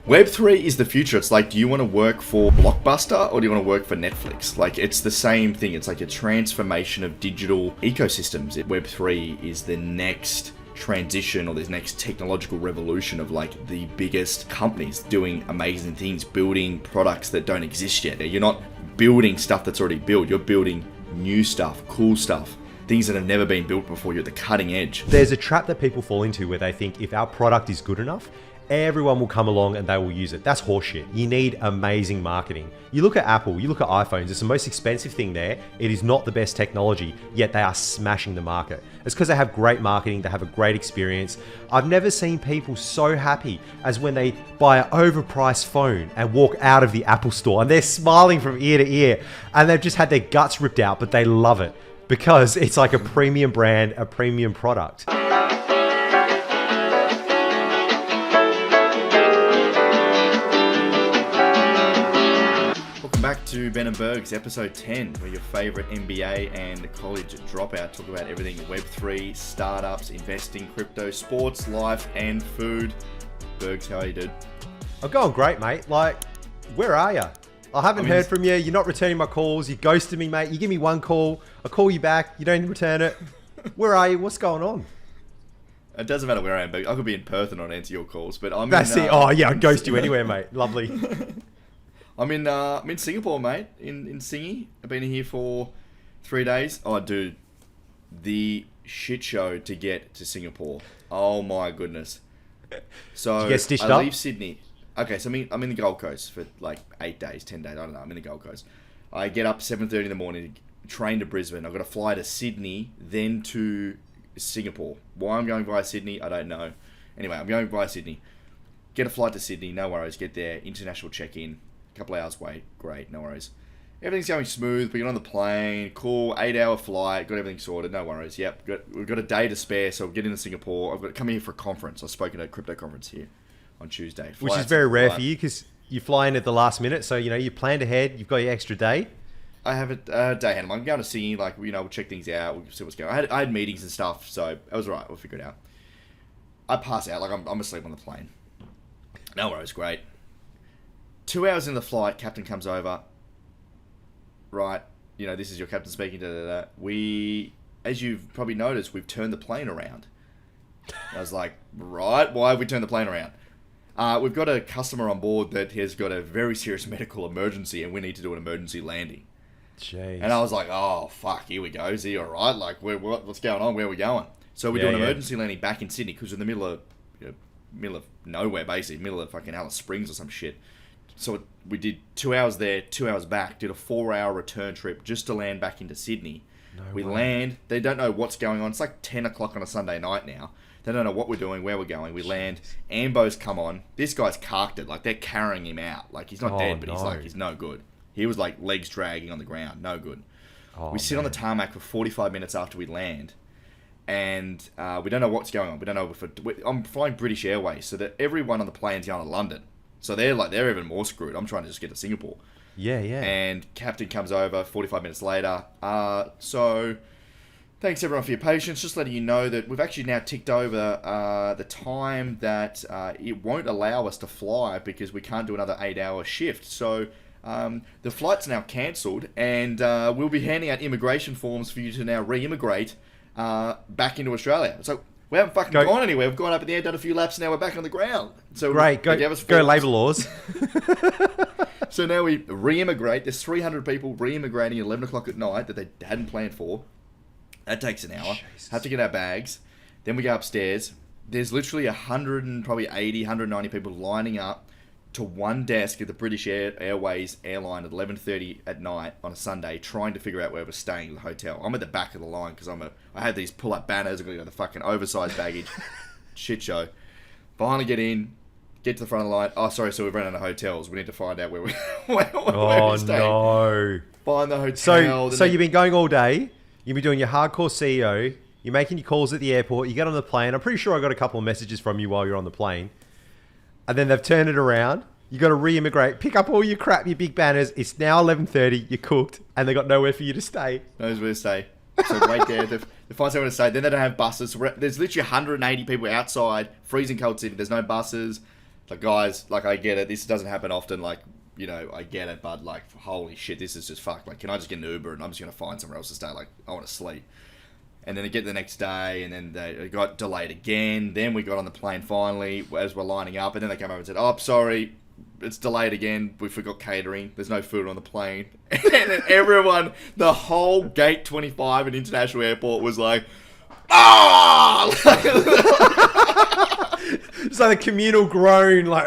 Web3 is the future. It's like, do you want to work for Blockbuster or do you want to work for Netflix? Like, it's the same thing. It's like a transformation of digital ecosystems. Web3 is the next transition or this next technological revolution of like the biggest companies doing amazing things, building products that don't exist yet. You're not building stuff that's already built. You're building new stuff, cool stuff, things that have never been built before. You're at the cutting edge. There's a trap that people fall into where they think if our product is good enough, everyone will come along and they will use it. That's horseshit. You need amazing marketing. You look at Apple, you look at iPhones, it's the most expensive thing there. It is not the best technology, yet they are smashing the market. It's because they have great marketing, they have a great experience. I've never seen people so happy as when they buy an overpriced phone and walk out of the Apple store and they're smiling from ear to ear and they've just had their guts ripped out, but they love it because it's like a premium brand, a premium product. Back to Ben and Berg's episode 10, where your favorite MBA and college dropout talk about everything Web3, startups, investing, crypto, sports, life, and food. Bergs, how are you, dude? I'm going great, mate. Like, where are you? I haven't heard from you. You're not returning my calls. You ghosted me, mate. You give me one call. I call you back. You don't return it. Where are you? What's going on? It doesn't matter where I am, but I could be in Perth and not answer your calls. But I'm That's it. Oh, yeah, I'd ghost you anywhere, mate. Lovely. I'm in Singapore, mate. In Singi. I've been here for 3 days. Oh, dude, the shit show to get to Singapore. Oh my goodness. So did you get stitched I up? leave Sydney. Okay, so I'm in the Gold Coast for like 8 days, 10 days. I don't know. I'm in the Gold Coast. I get up 7:30 in the morning, train to Brisbane. I've got to fly to Sydney, then to Singapore. Why I'm going via Sydney, I don't know. Anyway, I'm going via Sydney. Get a flight to Sydney. No worries. Get there. International check-in. Couple hours wait, great, no worries. Everything's going smooth. We get on the plane, cool, 8-hour flight, got everything sorted, no worries. Yep, we've got a day to spare, so we'll get into Singapore. I've got to come here for a conference. I've spoken at a crypto conference here on Tuesday. Which is very rare for you because you fly in at the last minute, so you planned ahead. You've got your extra day. I have a day ahead. I'm going to see, like, we'll check things out. We'll see what's going on. I had meetings and stuff, so it was all right. We'll figure it out. I pass out, like I'm asleep on the plane. No worries, great. 2 hours in the flight, captain comes over. Right, this is your captain speaking. We, as you've probably noticed, we've turned the plane around. I was like, right, why have we turned the plane around? We've got a customer on board that has got a very serious medical emergency and we need to do an emergency landing. Jeez. And I was like, oh, fuck, here we go. Is he all right? Like, what's going on? Where are we going? So we do an emergency landing back in Sydney because we're in the middle of nowhere, basically, middle of fucking Alice Springs or some shit. So we did 2 hours there, 2 hours back, did a 4-hour return trip just to land back into Sydney. We land, they don't know what's going on. It's like 10 o'clock on a Sunday night now. They don't know what we're doing, where we're going. We land, Ambo's come on. This guy's carked it, like they're carrying him out. Like he's not dead, but he's no good. He was like legs dragging on the ground, no good. We sit on the tarmac for 45 minutes after we land. And we don't know what's going on. We don't know I'm flying British Airways, so that everyone on the plane's going to London. So they're even more screwed. I'm trying to just get to Singapore. Yeah. And captain comes over 45 minutes later. So thanks everyone for your patience. Just letting you know that we've actually now ticked over the time that it won't allow us to fly because we can't do another 8-hour shift. So the flight's now cancelled and we'll be handing out immigration forms for you to now re-immigrate back into Australia. So we haven't fucking gone anywhere. We've gone up in the air, done a few laps, now we're back on the ground. So great, go labour laws. So now we re-immigrate. There's 300 people re-immigrating at 11 o'clock at night that they hadn't planned for. That takes an hour. Jesus. Have to get our bags. Then we go upstairs. There's literally 190 people lining up to one desk at the British Airways airline at 11:30 at night on a Sunday, trying to figure out where we're staying at the hotel. I'm at the back of the line because I had these pull-up banners. I've got the fucking oversized baggage. Shit show. Finally get in, get to the front of the line. Oh, sorry, so we've run out of hotels. We need to find out where we're staying. No. Find the hotel. So you've been going all day. You've been doing your hardcore CEO. You're making your calls at the airport. You get on the plane. I'm pretty sure I got a couple of messages from you while you're on the plane. And then they've turned it around. You got to re-immigrate, pick up all your crap, your big banners. It's now 11:30. You're cooked, and they got nowhere for you to stay. Knows where to stay. So wait there. They find somewhere to stay. Then they don't have buses. So there's literally 180 people outside, freezing cold city. There's no buses. Like, guys, like, I get it. This doesn't happen often. Like, you know, I get it, but like, holy shit, this is just fucked. Like, can I just get an Uber and I'm just gonna find somewhere else to stay? Like, I want to sleep. And then I get the next day, and then they got delayed again. Then we got on the plane finally as we're lining up, and then they came over and said, "Oh, sorry, it's delayed again. We forgot catering. There's no food on the plane." And then everyone, the whole Gate 25 at International Airport was like, "Ah!" It's like a communal groan, like,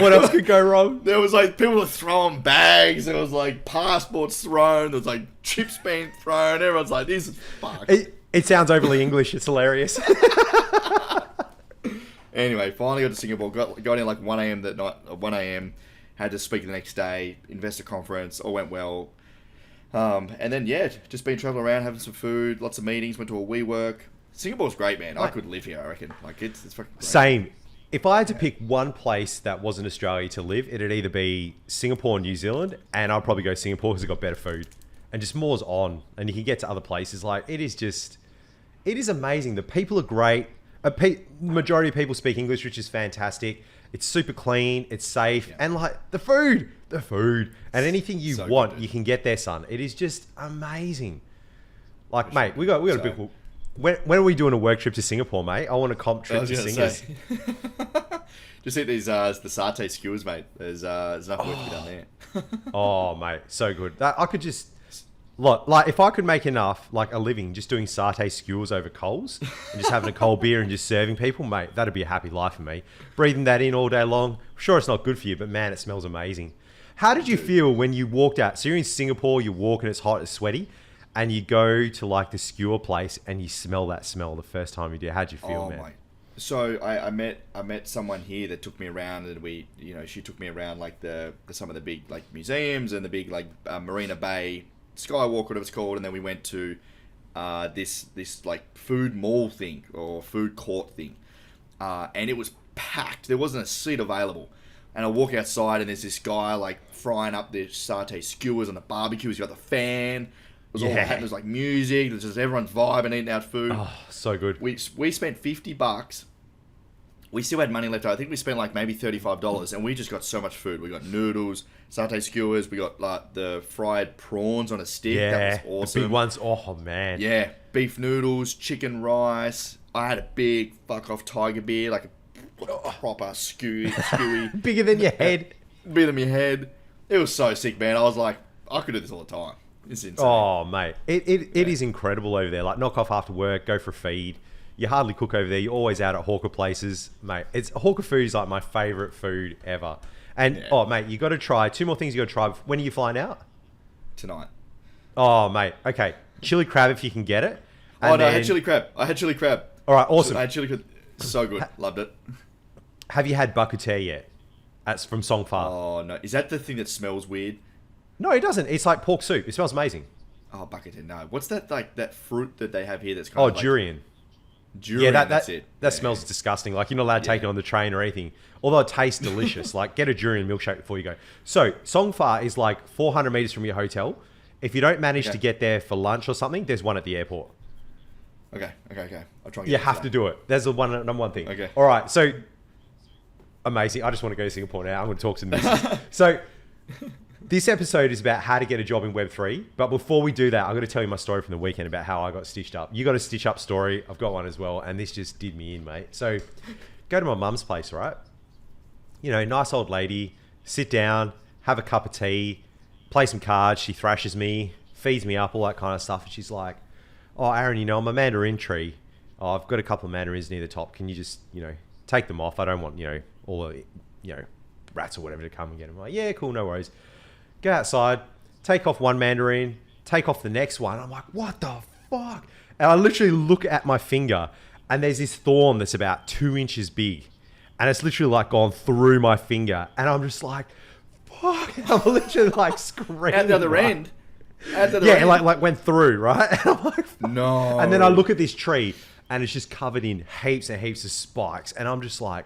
what else could go wrong? There was like people were throwing bags. There was like passports thrown. There was like chips being thrown. Everyone's like, "This is fucked." It sounds overly English. It's hilarious. Anyway, finally got to Singapore. Got in like 1 a.m. that night. 1 a.m. Had to speak the next day. Investor conference. All went well. And then just been traveling around, having some food, lots of meetings. Went to a WeWork. Singapore's great, man. I could live here, I reckon. Like it's fucking great. Same. If I had to pick one place that wasn't Australia to live, it'd either be Singapore or New Zealand, and I'd probably go Singapore because it got better food and just more's on, and you can get to other places. Like it is amazing. The people are great. Majority of people speak English, which is fantastic. It's super clean. It's safe, and like the food, and anything you want, you can get there, son. It is just amazing. Like, mate, we got a big. When are we doing a work trip to Singapore, mate? I want a comp trip to Singapore. Just eat these the satay skewers, mate. There's enough work to be done there. Oh, mate, so good. I could just like if I could make enough like a living just doing satay skewers over coals and just having a cold beer and just serving people, mate, that'd be a happy life for me. Breathing that in all day long. Sure, it's not good for you, but man, it smells amazing. How did you feel when you walked out? So you're in Singapore, you're walking, it's hot, it's sweaty. And you go to like the skewer place and you smell that smell the first time you did. How'd you feel, man? Mate. So I met someone here that took me around, and she took me around like some of the big like museums and the big like Marina Bay Skywalk, whatever it's called, and then we went to this like food mall thing or food court thing, and it was packed. There wasn't a seat available, and I walk outside and there's this guy like frying up the satay skewers on the barbecue. He's got the fan. There was like music. There's just everyone's vibing, eating out food. Oh, so good. We spent $50. We still had money left. I think we spent like maybe $35, and we just got so much food. We got noodles, satay skewers. We got like the fried prawns on a stick. Yeah, that was awesome. The big ones. Oh man. Yeah, beef noodles, chicken rice. I had a big fuck off tiger beer, like a proper skewy. Bigger than your head. Bigger than your head. It was so sick, man. I was like, I could do this all the time. It's insane. Oh, mate. It is incredible over there. Like, knock off after work, go for a feed. You hardly cook over there. You're always out at hawker places. Mate, hawker food is like my favourite food ever. And, mate, you got to try. 2 more things you got to try. When are you flying out? Tonight. Oh, mate. Okay. Chili crab if you can get it. And I had chili crab. All right, awesome. I had chili crab. So good. Loved it. Have you had bak kut teh yet? That's from Songfa. Oh, no. Is that the thing that smells weird? No, it doesn't. It's like pork soup. It smells amazing. Oh, bak kut teh, no. What's that like that fruit that they have here that's kind of like... durian. Durian, yeah, that's it. That smells disgusting. Like, you're not allowed to take it on the train or anything. Although it tastes delicious. Like, get a durian milkshake before you go. So, Songfa is like 400 meters from your hotel. If you don't manage to get there for lunch or something, there's one at the airport. Okay. I'll try and get You have to do it. There's the number one thing. Okay. All right. So, amazing. I just want to go to Singapore now. I'm going to talk to the missus. So, this episode is about how to get a job in Web3. But before we do that, I'm going to tell you my story from the weekend about how I got stitched up. You got a stitch up story. I've got one as well. And this just did me in, mate. So, go to my mum's place, right? You know, nice old lady. Sit down, have a cup of tea, play some cards. She thrashes me, feeds me up, all that kind of stuff. And she's like, "Oh, Aaron, you know, I'm a mandarin tree. Oh, I've got a couple of mandarins near the top. Can you just, you know, take them off? I don't want, you know, all the, you know, rats or whatever to come and get them." I'm like, "Yeah, cool, no worries." Go outside, take off one mandarin, take off the next one. I'm like, what the fuck? And I literally look at my finger and there's this thorn that's about 2 inches big. And it's literally like gone through my finger. And I'm just like, fuck. And I'm literally like screaming. At the other end? Yeah, like went through, right? And I'm like, no. And then I look at this tree and it's just covered in heaps and heaps of spikes. And I'm just like,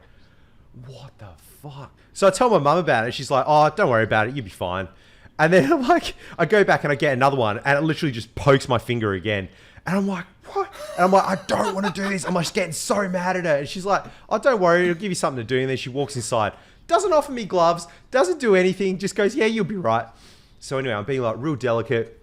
what the fuck? So I tell my mum about it. She's like, "Oh, don't worry about it. You'll be fine." And then I'm like, I go back and I get another one and it literally just pokes my finger again. And I'm like, what? And I'm like, I don't want to do this. I'm like getting so mad at her. And she's like, oh, don't worry, I'll give you something to do. And then she walks inside, doesn't offer me gloves, doesn't do anything, just goes, yeah, you'll be right. So anyway, I'm being like real delicate,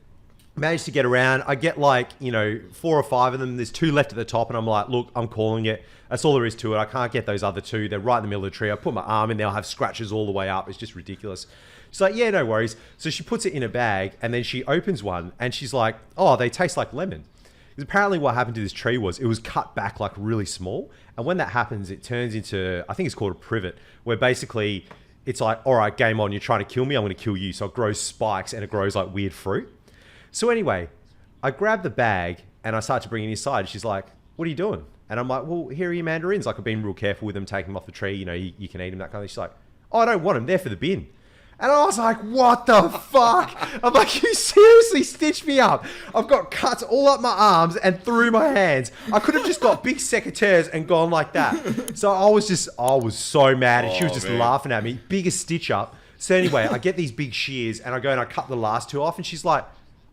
managed to get around. I get like, 4 or 5 of them. There's 2 left at the top. And I'm like, look, I'm calling it. That's all there is to it. I can't get those other 2. They're right in the middle of the tree. I put my arm in there. I'll have scratches all the way up. It's just ridiculous. She's like, yeah, no worries. So she puts it in a bag and then she opens one and she's like, oh, they taste like lemon. Because apparently what happened to this tree was it was cut back like really small. And when that happens, it turns into, I think it's called a privet, where basically it's like, all right, game on. You're trying to kill me. I'm going to kill you. So it grows spikes and it grows like weird fruit. So anyway, I grab the bag and I start to bring it inside. She's like, what are you doing? And I'm like, well, here are your mandarins. Like I've been real careful with them, taking them off the tree. You can eat them, that kind of thing. She's like, oh, I don't want them. They're for the bin. And I was like, what the fuck? I'm like, you seriously stitched me up. I've got cuts all up my arms and through my hands. I could have just got big secateurs and gone like that. So I was so mad and she was just laughing at me. Biggest stitch up. So anyway, I get these big shears and I go and I cut the last 2 off and she's like,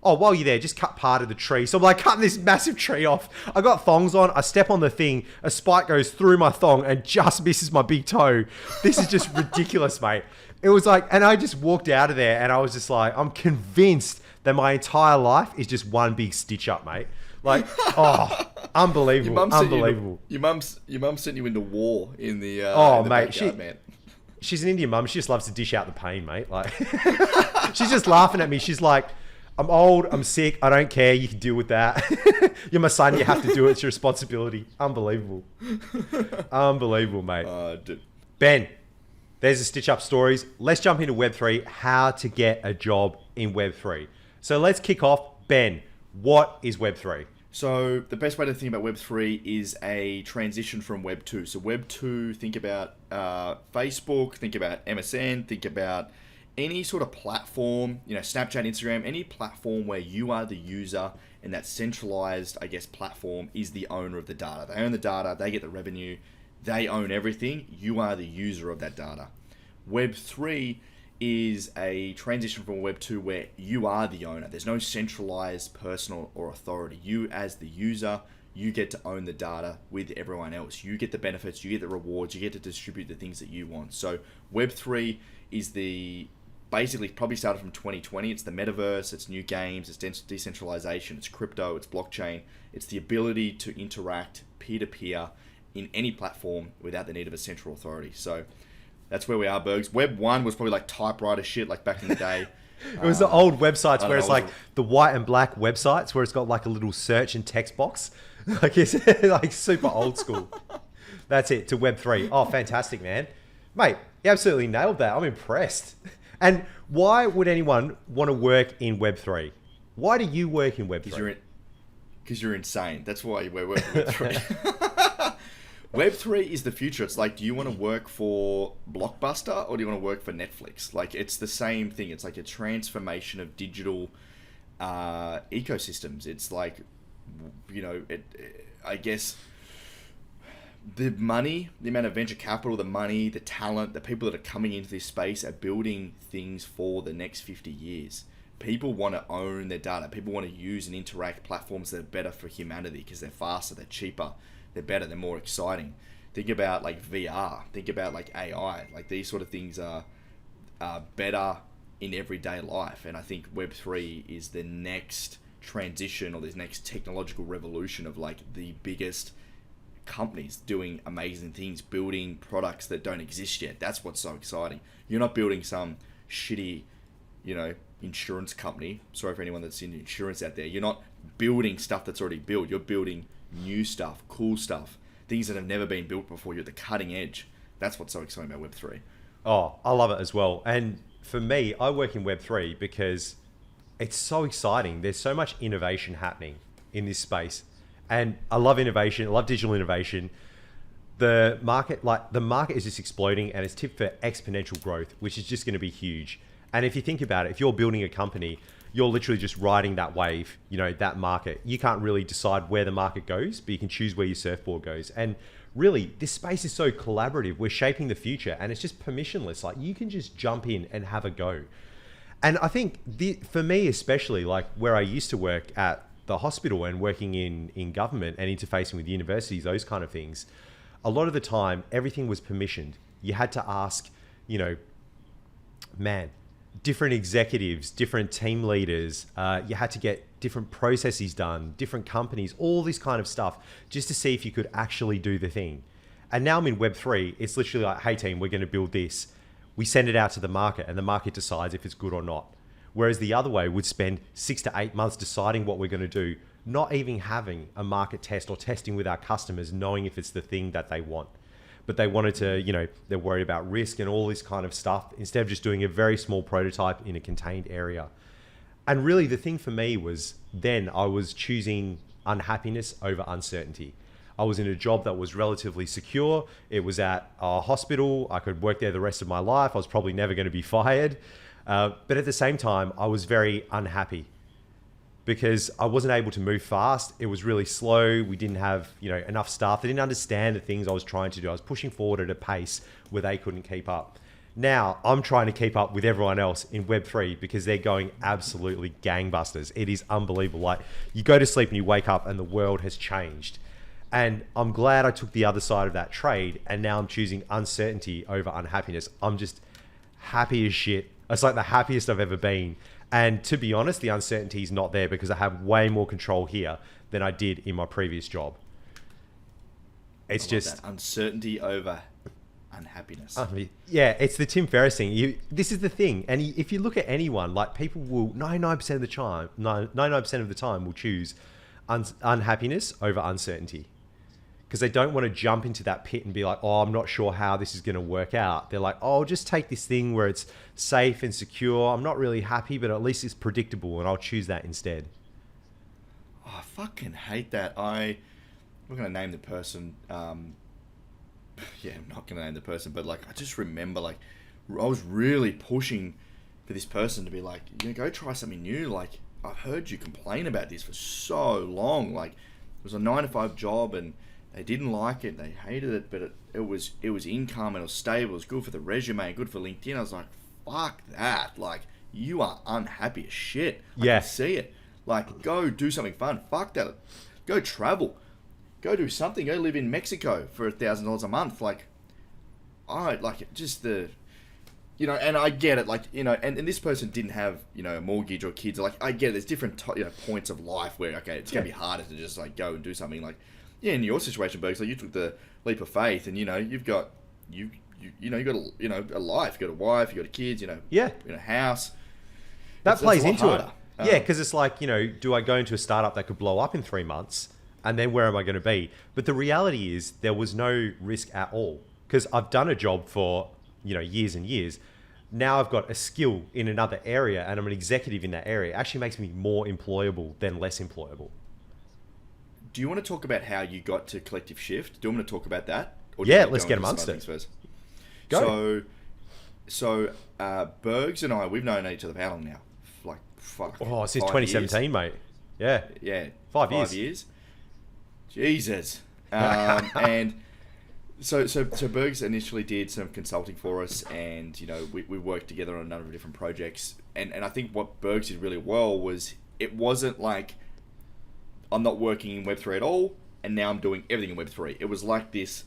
oh, while you're there, just cut part of the tree. So I'm like cutting this massive tree off. I got thongs on. I step on the thing. A spike goes through my thong and just misses my big toe. This is just ridiculous, mate. It was like, and I just walked out of there and I was just like, I'm convinced that my entire life is just one big stitch up, mate. Like, oh, unbelievable, unbelievable. Your mum sent you into war in the in the mate, backyard, man. She's an Indian mum. She just loves to dish out the pain, mate. Like, she's just laughing at me. She's like, I'm old, I'm sick, I don't care, you can deal with that. You're my son, you have to do it, it's your responsibility. Unbelievable. Unbelievable, mate. Ben, there's the stitch up stories. Let's jump into Web3, how to get a job in Web3. So let's kick off. Ben, what is Web3? So the best way to think about Web3 is a transition from Web2. So Web2, think about Facebook, think about MSN, think about any sort of platform, Snapchat, Instagram, any platform where you are the user and that centralized, platform is the owner of the data. They own the data, they get the revenue, they own everything, you are the user of that data. Web3 is a transition from Web2 where you are the owner. There's no centralized personal or authority. You as the user, you get to own the data with everyone else. You get the benefits, you get the rewards, you get to distribute the things that you want. So Web3 is basically probably started from 2020. It's the metaverse, it's new games, it's decentralization, it's crypto, it's blockchain. It's the ability to interact peer-to-peer in any platform without the need of a central authority. So that's where we are, Bergs. Web 1 was probably like typewriter shit, like back in the day. It was the old websites where it's like the white and black websites where it's got like a little search and text box. Like it's like super old school. That's it, to Web3. Oh, fantastic, man. Mate, you absolutely nailed that. I'm impressed. And why would anyone want to work in Web3? Why do you work in Web3? Because you're insane. That's why we're working in Web3. Web3 is the future. It's like, do you want to work for Blockbuster or do you want to work for Netflix? Like, it's the same thing. It's like a transformation of digital ecosystems. It's like, I guess the money, the amount of venture capital, the money, the talent, the people that are coming into this space are building things for the next 50 years. People want to own their data. People want to use and interact platforms that are better for humanity because they're faster, they're cheaper, they're better, they're more exciting. Think about like VR. Think about like AI. Like these sort of things are better in everyday life. And I think Web3 is the next transition or this next technological revolution of like the biggest companies doing amazing things, building products that don't exist yet. That's what's so exciting. You're not building some shitty, insurance company. Sorry for anyone that's in insurance out there. You're not building stuff that's already built. You're building new stuff, cool stuff, things that have never been built before. You're at the cutting edge. That's what's so exciting about Web3. Oh, I love it as well. And for me, I work in Web3 because it's so exciting. There's so much innovation happening in this space. And I love innovation. I love digital innovation. The market is just exploding and it's tipped for exponential growth, which is just going to be huge. And if you think about it, if you're building a company, you're literally just riding that wave, that market. You can't really decide where the market goes, but you can choose where your surfboard goes. And really, this space is so collaborative. We're shaping the future and it's just permissionless. Like you can just jump in and have a go. And I think for me, especially like where I used to work at the hospital and working in government and interfacing with universities, those kind of things, a lot of the time, everything was permissioned. You had to ask, you know, man, different executives, different team leaders, you had to get different processes done, different companies, all this kind of stuff, just to see if you could actually do the thing. And now I'm in Web3, it's literally like, hey team, we're going to build this. We send it out to the market and the market decides if it's good or not. Whereas the other way would spend 6 to 8 months deciding what we're going to do, not even having a market test or testing with our customers, knowing if it's the thing that they want. But they wanted to, you know, they're worried about risk and all this kind of stuff, instead of just doing a very small prototype in a contained area. And really the thing for me was then I was choosing unhappiness over uncertainty. I was in a job that was relatively secure. It was at a hospital. I could work there the rest of my life. I was probably never going to be fired. But at the same time, I was very unhappy because I wasn't able to move fast. It was really slow. We didn't have, you know, enough staff. They didn't understand the things I was trying to do. I was pushing forward at a pace where they couldn't keep up. Now I'm trying to keep up with everyone else in Web3 because they're going absolutely gangbusters. It is unbelievable. Like, you go to sleep and you wake up and the world has changed. And I'm glad I took the other side of that trade. And now I'm choosing uncertainty over unhappiness. I'm just happy as shit. It's like the happiest I've ever been. And to be honest, the uncertainty is not there because I have way more control here than I did in my previous job. It's just that uncertainty over unhappiness. Yeah, it's the Tim Ferriss thing. This is the thing. And if you look at anyone, like, people will 99% of the time will choose unhappiness over uncertainty. Because they don't want to jump into that pit and be like, oh, I'm not sure how this is going to work out. They're like, oh, I'll just take this thing where it's safe and secure. I'm not really happy, but at least it's predictable, and I'll choose that instead. Oh, I fucking hate that. I'm not going to name the person. Yeah, I'm not going to name the person, but like, I just remember, like, I was really pushing for this person to be like, you know, go try something new. Like, I've heard you complain about this for so long. Like, it was a 9-to-5 job and they didn't like it, they hated it, but it was income and it was stable, it was good for the resume, good for LinkedIn. I was like, fuck that. Like, you are unhappy as shit. I can see it. Like, go do something fun. Fuck that. Go travel. Go do something. Go live in Mexico for $1,000 a month. Like, I like just the, you know, and I get it. Like, you know, and this person didn't have, you know, a mortgage or kids. Like, I get it. There's different you know, points of life where, okay, it's going to be harder to just like go and do something. Like, yeah, in your situation, Bergs, like, you took the leap of faith, and you know you've got you know you've got a life, you got a wife, you got kids, you know, in a house. That plays into it. Yeah, because it's like, you know, do I go into a startup that could blow up in 3 months, and then where am I going to be? But the reality is there was no risk at all because I've done a job for, you know, years and years. Now I've got a skill in another area, and I'm an executive in that area. It actually makes me more employable than less employable. Do you want to talk about how you got to Collective Shift? Do you want to talk about that? Or yeah, let's get amongst it. First? Go. So Bergs and I, we've known each other for how long now? Like, fuck. Oh, since 2017, mate. Yeah. Yeah. 5 years. Jesus. And so Bergs initially did some consulting for us, and, you know, we worked together on a number of different projects. And I think what Bergs did really well was, it wasn't like, I'm not working in Web3 at all, and now I'm doing everything in Web3. It was like this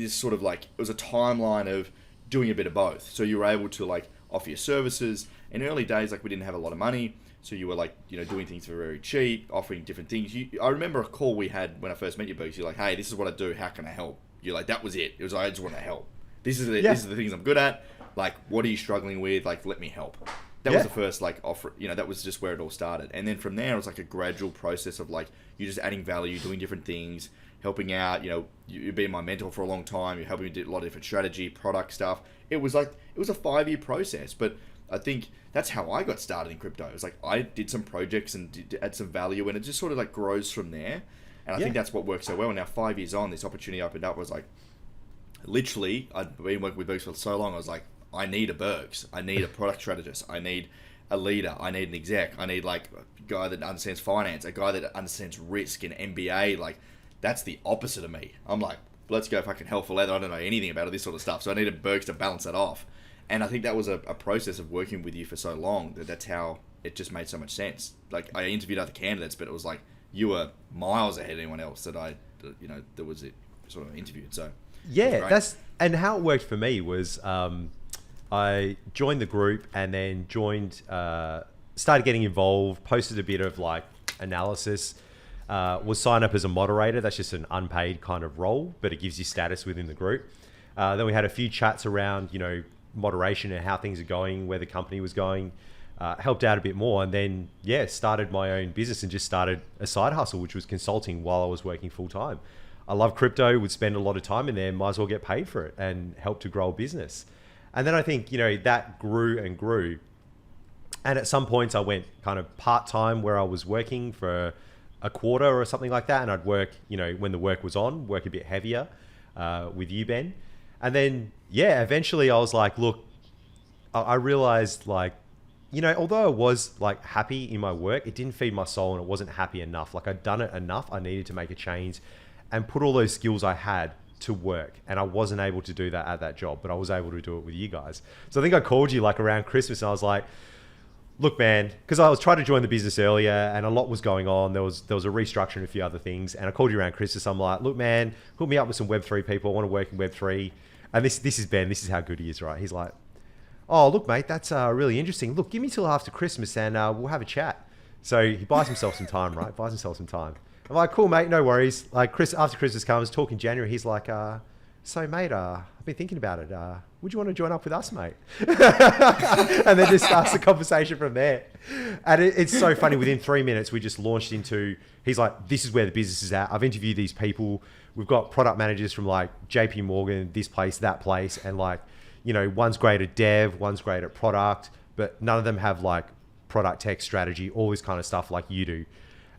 sort of like, it was a timeline of doing a bit of both. So you were able to like offer your services. In early days, like, we didn't have a lot of money, so you were like, you know, doing things for very cheap, offering different things. I remember a call we had when I first met you, Bergs. You're like, hey, this is what I do. How can I help? You're like, that was it. It was like, I just want to help. This is the things I'm good at. Like, what are you struggling with? Like, let me help. That was the first, like, offer, you know, that was just where it all started. And then from there, it was like a gradual process of, like, you just adding value, doing different things, helping out. You know, you've been my mentor for a long time. You're helping me do a lot of different strategy, product stuff. It was like, it was a 5-year process. But I think that's how I got started in crypto. It was like, I did some projects and did add some value, and it just sort of like grows from there. And I think that's what works so well. Now, 5 years on, this opportunity opened up. Was like, literally, I'd been working with Bergs for so long. I was like, I need a Bergs. I need a product strategist. I need a leader. I need an exec. I need like a guy that understands finance, a guy that understands risk and MBA. Like, that's the opposite of me. I'm like, let's go fucking hell for leather. I don't know anything about all this sort of stuff. So I need a Bergs to balance that off. And I think that was a process of working with you for so long that's how it just made so much sense. Like, I interviewed other candidates, but it was like you were miles ahead of anyone else that was it sort of interviewed. So yeah, and how it worked for me was I joined the group and then started getting involved, posted a bit of like analysis, was signed up as a moderator. That's just an unpaid kind of role, but it gives you status within the group. Then we had a few chats around, moderation and how things are going, where the company was going, helped out a bit more. And then, started my own business and just started a side hustle, which was consulting while I was working full time. I love crypto, would spend a lot of time in there, might as well get paid for it and help to grow a business. And then I think, that grew and grew. And at some points I went kind of part-time where I was working for a quarter or something like that. And I'd work, when the work was on, work a bit heavier with you, Ben. And then, eventually I was like, look, I realized like, although I was like happy in my work, it didn't feed my soul and it wasn't happy enough. Like I'd done it enough. I needed to make a change and put all those skills I had to work. And I wasn't able to do that at that job, but I was able to do it with you guys. So I think I called you like around Christmas and I was like, look, man, because I was trying to join the business earlier and a lot was going on. There was a restructure and a few other things. And I called you around Christmas. I'm like, look, man, hook me up with some Web3 people. I want to work in Web3. And this is Ben. This is how good he is, right? He's like, oh, look, mate, that's really interesting. Look, give me till after Christmas and we'll have a chat. So he buys himself some time, right? Buys himself some time. I'm like, cool, mate, no worries. Like after Christmas comes, talking January, he's like, so, mate, I've been thinking about it. Would you want to join up with us, mate? And then just starts the conversation from there. And it's so funny. Within 3 minutes, we just launched into, he's like, this is where the business is at. I've interviewed these people. We've got product managers from like JP Morgan, this place, that place. And like, one's great at dev, one's great at product, but none of them have like product tech strategy, all this kind of stuff like you do.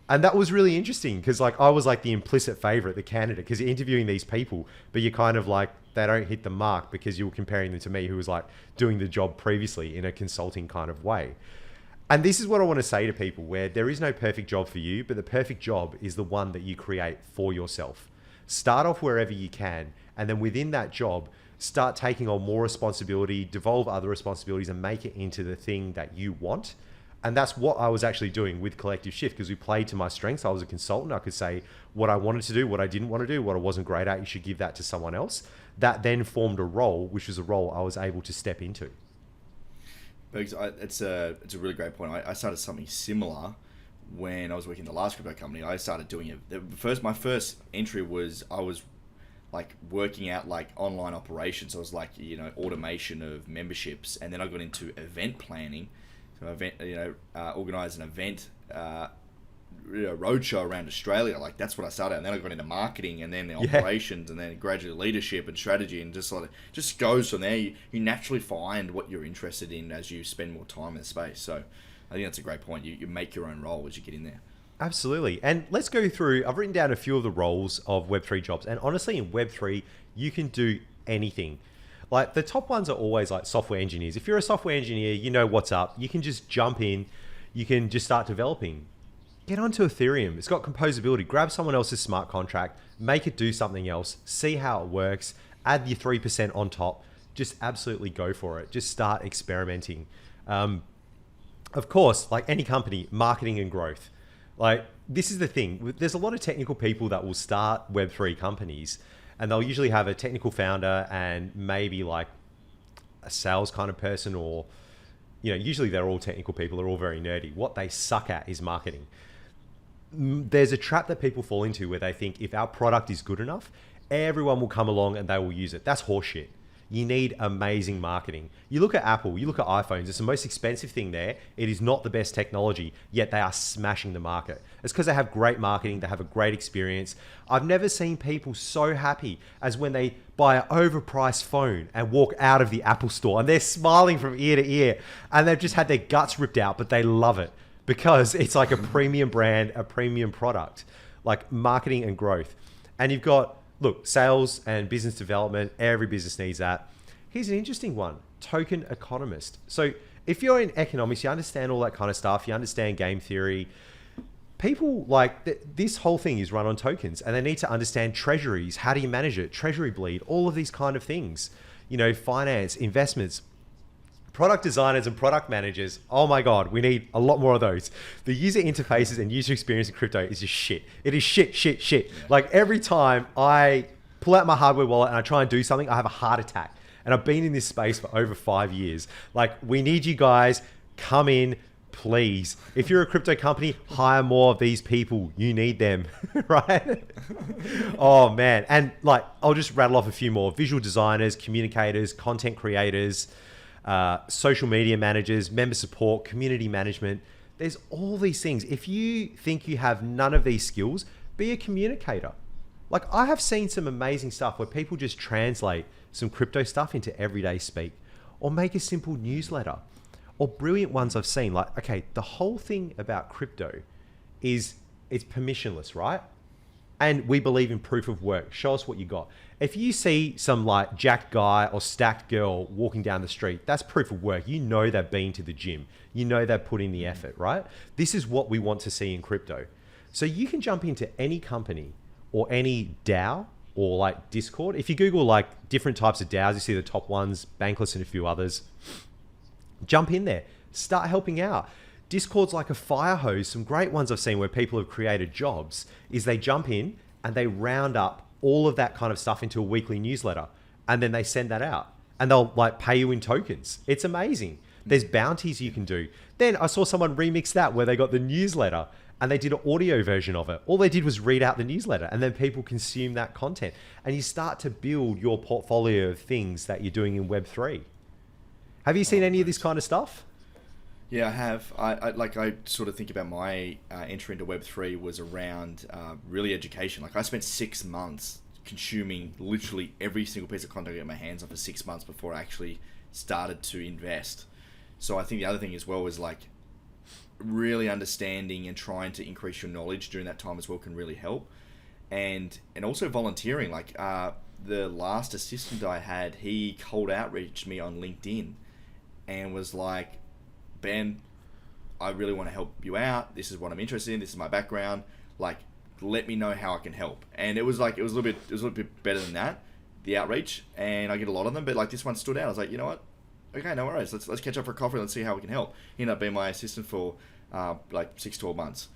And that was really interesting because like I was like the implicit favorite, the candidate, because you're interviewing these people, but you're kind of like, they don't hit the mark because you were comparing them to me who was like doing the job previously in a consulting kind of way. And this is what I want to say to people, where there is no perfect job for you, but the perfect job is the one that you create for yourself. Start off wherever you can. And then within that job, start taking on more responsibility, devolve other responsibilities and make it into the thing that you want. And that's what I was actually doing with Collective Shift, because we played to my strengths. I was a consultant. I could say what I wanted to do, what I didn't want to do, what I wasn't great at. You should give that to someone else. That then formed a role, which was a role I was able to step into. It's a really great point. I started something similar when I was working in the last crypto company. I started doing it. My first entry was I was like working out like online operations. So it was like, automation of memberships. And then I got into event planning. So organize an event, roadshow around Australia. Like that's what I started. And then I got into marketing and then the operations and then gradually leadership and strategy, and just goes from there. You naturally find what you're interested in as you spend more time in the space. So I think that's a great point. You make your own role as you get in there. Absolutely. And let's go through, I've written down a few of the roles of Web3 jobs. And honestly, in Web3, you can do anything. Like the top ones are always like software engineers. If you're a software engineer, you know what's up. You can just jump in. You can just start developing. Get onto Ethereum. It's got composability. Grab someone else's smart contract, make it do something else, see how it works, add your 3% on top. Just absolutely go for it. Just start experimenting. Of course, like any company, marketing and growth. Like this is the thing. There's a lot of technical people that will start Web3 companies, and they'll usually have a technical founder and maybe like a sales kind of person, or, usually they're all technical people. They're all very nerdy. What they suck at is marketing. There's a trap that people fall into where they think if our product is good enough, everyone will come along and they will use it. That's horseshit. You need amazing marketing. You look at Apple, you look at iPhones, it's the most expensive thing there. It is not the best technology, yet they are smashing the market. It's because they have great marketing, they have a great experience. I've never seen people so happy as when they buy an overpriced phone and walk out of the Apple store and they're smiling from ear to ear and they've just had their guts ripped out, but they love it because it's like a premium brand, a premium product, like marketing and growth. And you've got, look, sales and business development, every business needs that. Here's an interesting one, token economist. So if you're in economics, you understand all that kind of stuff, you understand game theory. People like, this whole thing is run on tokens and they need to understand treasuries. How do you manage it? Treasury bleed, all of these kind of things, finance, investments. product designers and product managers, oh my God, we need a lot more of those. The user interfaces and user experience in crypto is just shit. It is shit. Yeah. Like every time I pull out my hardware wallet and I try and do something, I have a heart attack. And I've been in this space for over 5 years. Like, we need you guys, come in, please. If you're a crypto company, hire more of these people. You need them, right? Oh man. And like, I'll just rattle off a few more. Visual designers, communicators, content creators, social media managers, member support, community management. There's all these things. If you think you have none of these skills, be a communicator. Like, I have seen some amazing stuff where people just translate some crypto stuff into everyday speak, or make a simple newsletter, or brilliant ones I've seen. Like, okay, the whole thing about crypto is it's permissionless, right? And we believe in proof of work. Show us what you got. If you see some like jacked guy or stacked girl walking down the street, that's proof of work. You know they've been to the gym. You know they've put in the effort, right? This is what we want to see in crypto. So you can jump into any company or any DAO or like Discord. If you Google like different types of DAOs, you see the top ones, Bankless and a few others. Jump in there, start helping out. Discord's like a fire hose. Some great ones I've seen where people have created jobs is they jump in and they round up all of that kind of stuff into a weekly newsletter, and then they send that out and they'll like pay you in tokens. It's amazing. There's bounties you can do. Then I saw someone remix that where they got the newsletter and they did an audio version of it. All they did was read out the newsletter, and then people consume that content, and you start to build your portfolio of things that you're doing in Web3. Have you seen any of this kind of stuff? Yeah, I have. I sort of think about my entry into Web3 was around really education. Like, I spent 6 months consuming literally every single piece of content I got my hands on for 6 months before I actually started to invest. So I think the other thing as well is like really understanding and trying to increase your knowledge during that time as well can really help. And also volunteering. Like the last assistant I had, he cold outreached me on LinkedIn and was like, Ben, I really want to help you out. This is what I'm interested in. This is my background. Like, let me know how I can help. And it was a little bit better than that, the outreach. And I get a lot of them, but like this one stood out. I was like, you know what? Okay, no worries. Let's catch up for coffee. Let's see how we can help. He ended up being my assistant for like 6-12 months.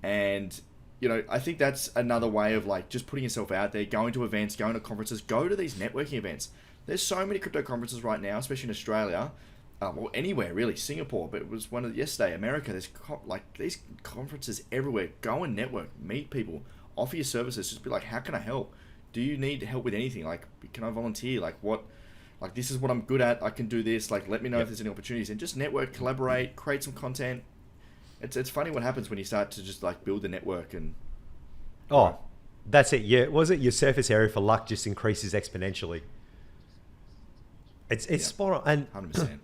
And you know, I think that's another way of like just putting yourself out there, going to events, going to conferences, go to these networking events. There's so many crypto conferences right now, especially in Australia. Well, anywhere really, Singapore, but it was one of yesterday, America. There's like these conferences everywhere. Go and network, meet people, offer your services. Just be like, how can I help? Do you need help with anything? Like, can I volunteer? Like, what? Like, this is what I'm good at. I can do this. Like, let me know if there's any opportunities. And just network, collaborate, create some content. It's funny what happens when you start to just like build the network and. Oh, that's it. Yeah, was it your surface area for luck just increases exponentially? It's spot on. And 100%.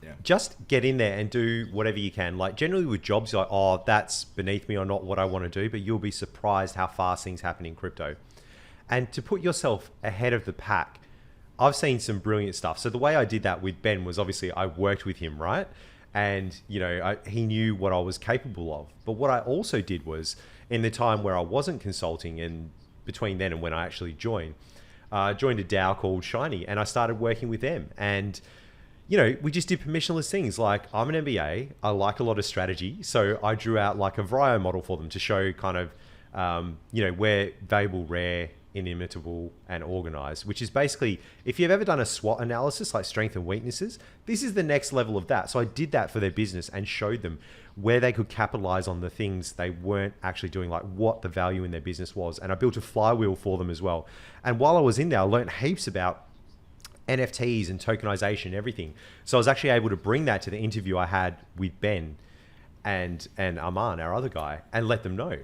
Yeah. Just get in there and do whatever you can. Like generally with jobs, you're like, oh, that's beneath me or not what I want to do, but you'll be surprised how fast things happen in crypto. And to put yourself ahead of the pack, I've seen some brilliant stuff. So the way I did that with Ben was obviously I worked with him, right? And you know, he knew what I was capable of. But what I also did was in the time where I wasn't consulting and between then and when I actually joined a DAO called Shiny, and I started working with them. And you know, we just did permissionless things. Like, I'm an MBA, I like a lot of strategy, so I drew out like a Vario model for them to show kind of, you know, where valuable, rare, inimitable, and organized, which is basically, if you've ever done a SWOT analysis, like strength and weaknesses, this is the next level of that. So I did that for their business and showed them where they could capitalize on the things they weren't actually doing, like what the value in their business was. And I built a flywheel for them as well. And while I was in there, I learned heaps about NFTs and tokenization and everything. So I was actually able to bring that to the interview I had with Ben and Aman, our other guy, and let them know.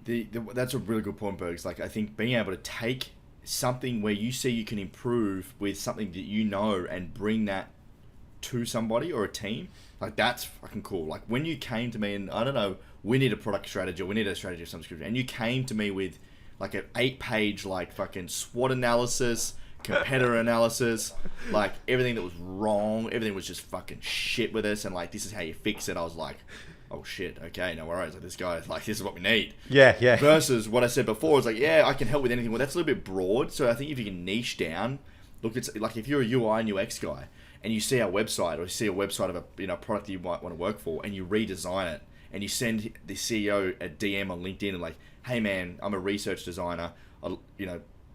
That's a really good point, Bergs. Like, I think being able to take something where you see you can improve with something that you know and bring that to somebody or a team, like that's fucking cool. Like when you came to me and I don't know, we need a product strategy or we need a strategy of some description, and you came to me with like an 8-page like fucking SWOT analysis, competitor analysis, like everything that was wrong, everything was just fucking shit with us, and like this is how you fix it. I was like, oh shit, okay, no worries. Like this guy, like this is what we need. Yeah. Versus what I said before was like, yeah, I can help with anything. Well, that's a little bit broad. So I think if you can niche down, look, it's like if you're a UI and UX guy and you see our website or you see a website of a product that you might want to work for, and you redesign it, and you send the CEO a DM on LinkedIn and like, hey man, I'm a research designer.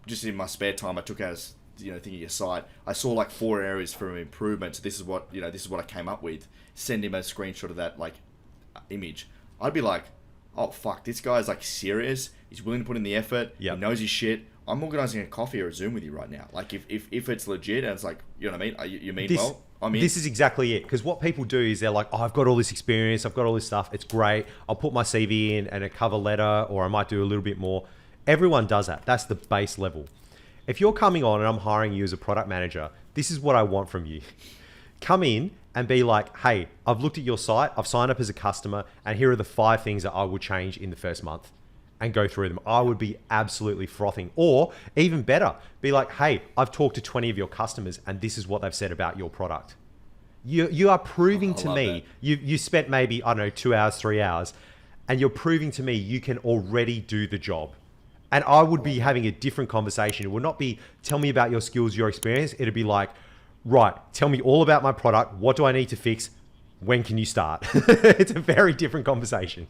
Just in my spare time, I took out thinking of your site. I saw like 4 areas for improvement. So this is what I came up with. Send him a screenshot of that like image. I'd be like, oh fuck, this guy's like serious. He's willing to put in the effort. Yep. He knows his shit. I'm organising a coffee or a Zoom with you right now. Like if it's legit and it's like, you know what I mean? You mean well? I mean, this is exactly it. Because what people do is they're like, oh, I've got all this experience. I've got all this stuff. It's great. I'll put my CV in and a cover letter, or I might do a little bit more. Everyone does that. That's the base level. If you're coming on and I'm hiring you as a product manager, this is what I want from you. Come in and be like, hey, I've looked at your site. I've signed up as a customer. And here are the 5 things that I would change in the first month. And go through them. I would be absolutely frothing. Or even better, be like, hey, I've talked to 20 of your customers and this is what they've said about your product. You are proving to me, you spent maybe, I don't know, 2 hours, 3 hours, and you're proving to me you can already do the job. And I would be having a different conversation. It would not be, tell me about your skills, your experience. It'd be like, right, tell me all about my product. What do I need to fix? When can you start? It's a very different conversation.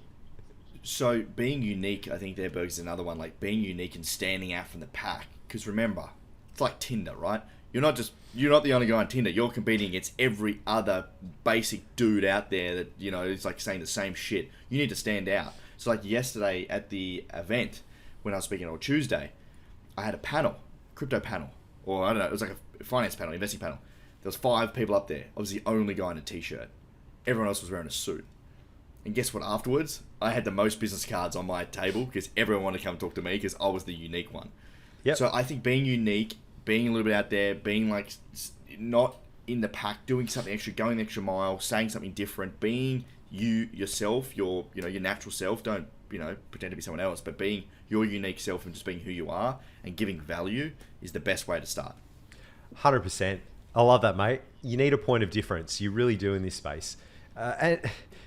So being unique, I think Berg is another one, like being unique and standing out from the pack. Because remember, it's like Tinder, right? You're not the only guy on Tinder. You're competing against every other basic dude out there that, is like saying the same shit. You need to stand out. So like yesterday at the event, when I was speaking on Tuesday, I had a panel, crypto panel, or I don't know, it was like a finance panel, investing panel. There was 5 people up there. I was the only guy in a t-shirt. Everyone else was wearing a suit. And guess what, afterwards? I had the most business cards on my table because everyone wanted to come talk to me because I was the unique one. Yep. So I think being unique, being a little bit out there, being like not in the pack, doing something extra, going the extra mile, saying something different, being you yourself, your natural self. Don't pretend to be someone else, but being your unique self and just being who you are and giving value is the best way to start. 100%. I love that, mate. You need a point of difference. You really do in this space. And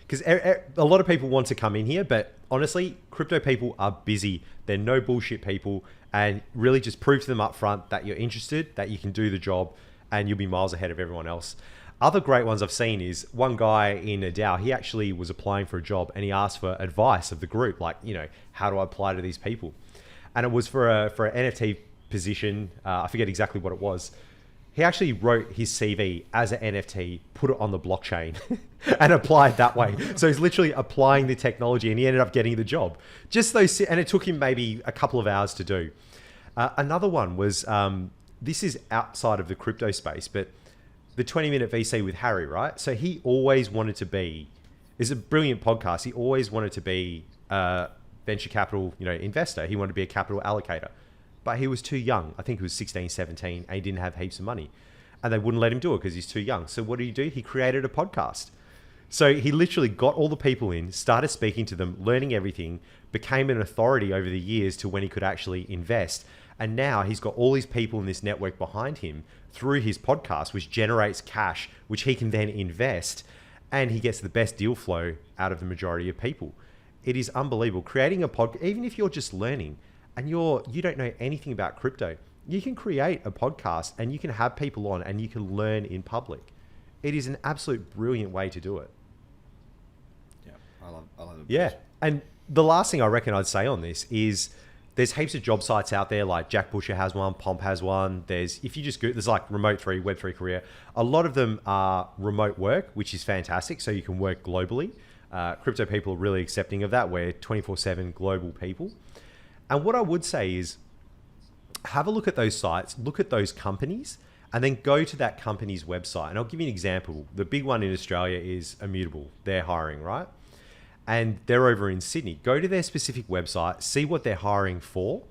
because a lot of people want to come in here, but honestly, crypto people are busy. They're no bullshit people, and really just prove to them up front that you're interested, that you can do the job, and you'll be miles ahead of everyone else. Other great ones I've seen is one guy in a DAO, he actually was applying for a job and he asked for advice of the group, like, how do I apply to these people? And it was for an NFT position. I forget exactly what it was. He actually wrote his CV as an NFT, put it on the blockchain and applied that way. So he's literally applying the technology and he ended up getting the job. And it took him maybe a couple of hours to do. Another one was, this is outside of the crypto space, but the 20-minute VC with Harry, right? So he always wanted to be, it's a brilliant podcast. He always wanted to be a venture capital, investor. He wanted to be a capital allocator. But he was too young. I think he was 16, 17, and he didn't have heaps of money. And they wouldn't let him do it because he's too young. So what did? He created a podcast. So he literally got all the people in, started speaking to them, learning everything, became an authority over the years to when he could actually invest. And now he's got all these people in this network behind him through his podcast, which generates cash, which he can then invest. And he gets the best deal flow out of the majority of people. It is unbelievable. Creating a podcast, even if you're just learning, and you don't know anything about crypto, you can create a podcast and you can have people on and you can learn in public. It is an absolute brilliant way to do it. Yeah, I love it. Yeah, and the last thing I reckon I'd say on this is there's heaps of job sites out there, like Jack Busher has one, Pomp has one. There's like Remote3, Web3 Career. A lot of them are remote work, which is fantastic. So you can work globally. Crypto people are really accepting of that. We're 24/7 global people. And what I would say is have a look at those sites, look at those companies, and then go to that company's website. And I'll give you an example. The big one in Australia is Immutable. They're hiring, right? And they're over in Sydney. Go to their specific website, see what they're hiring for,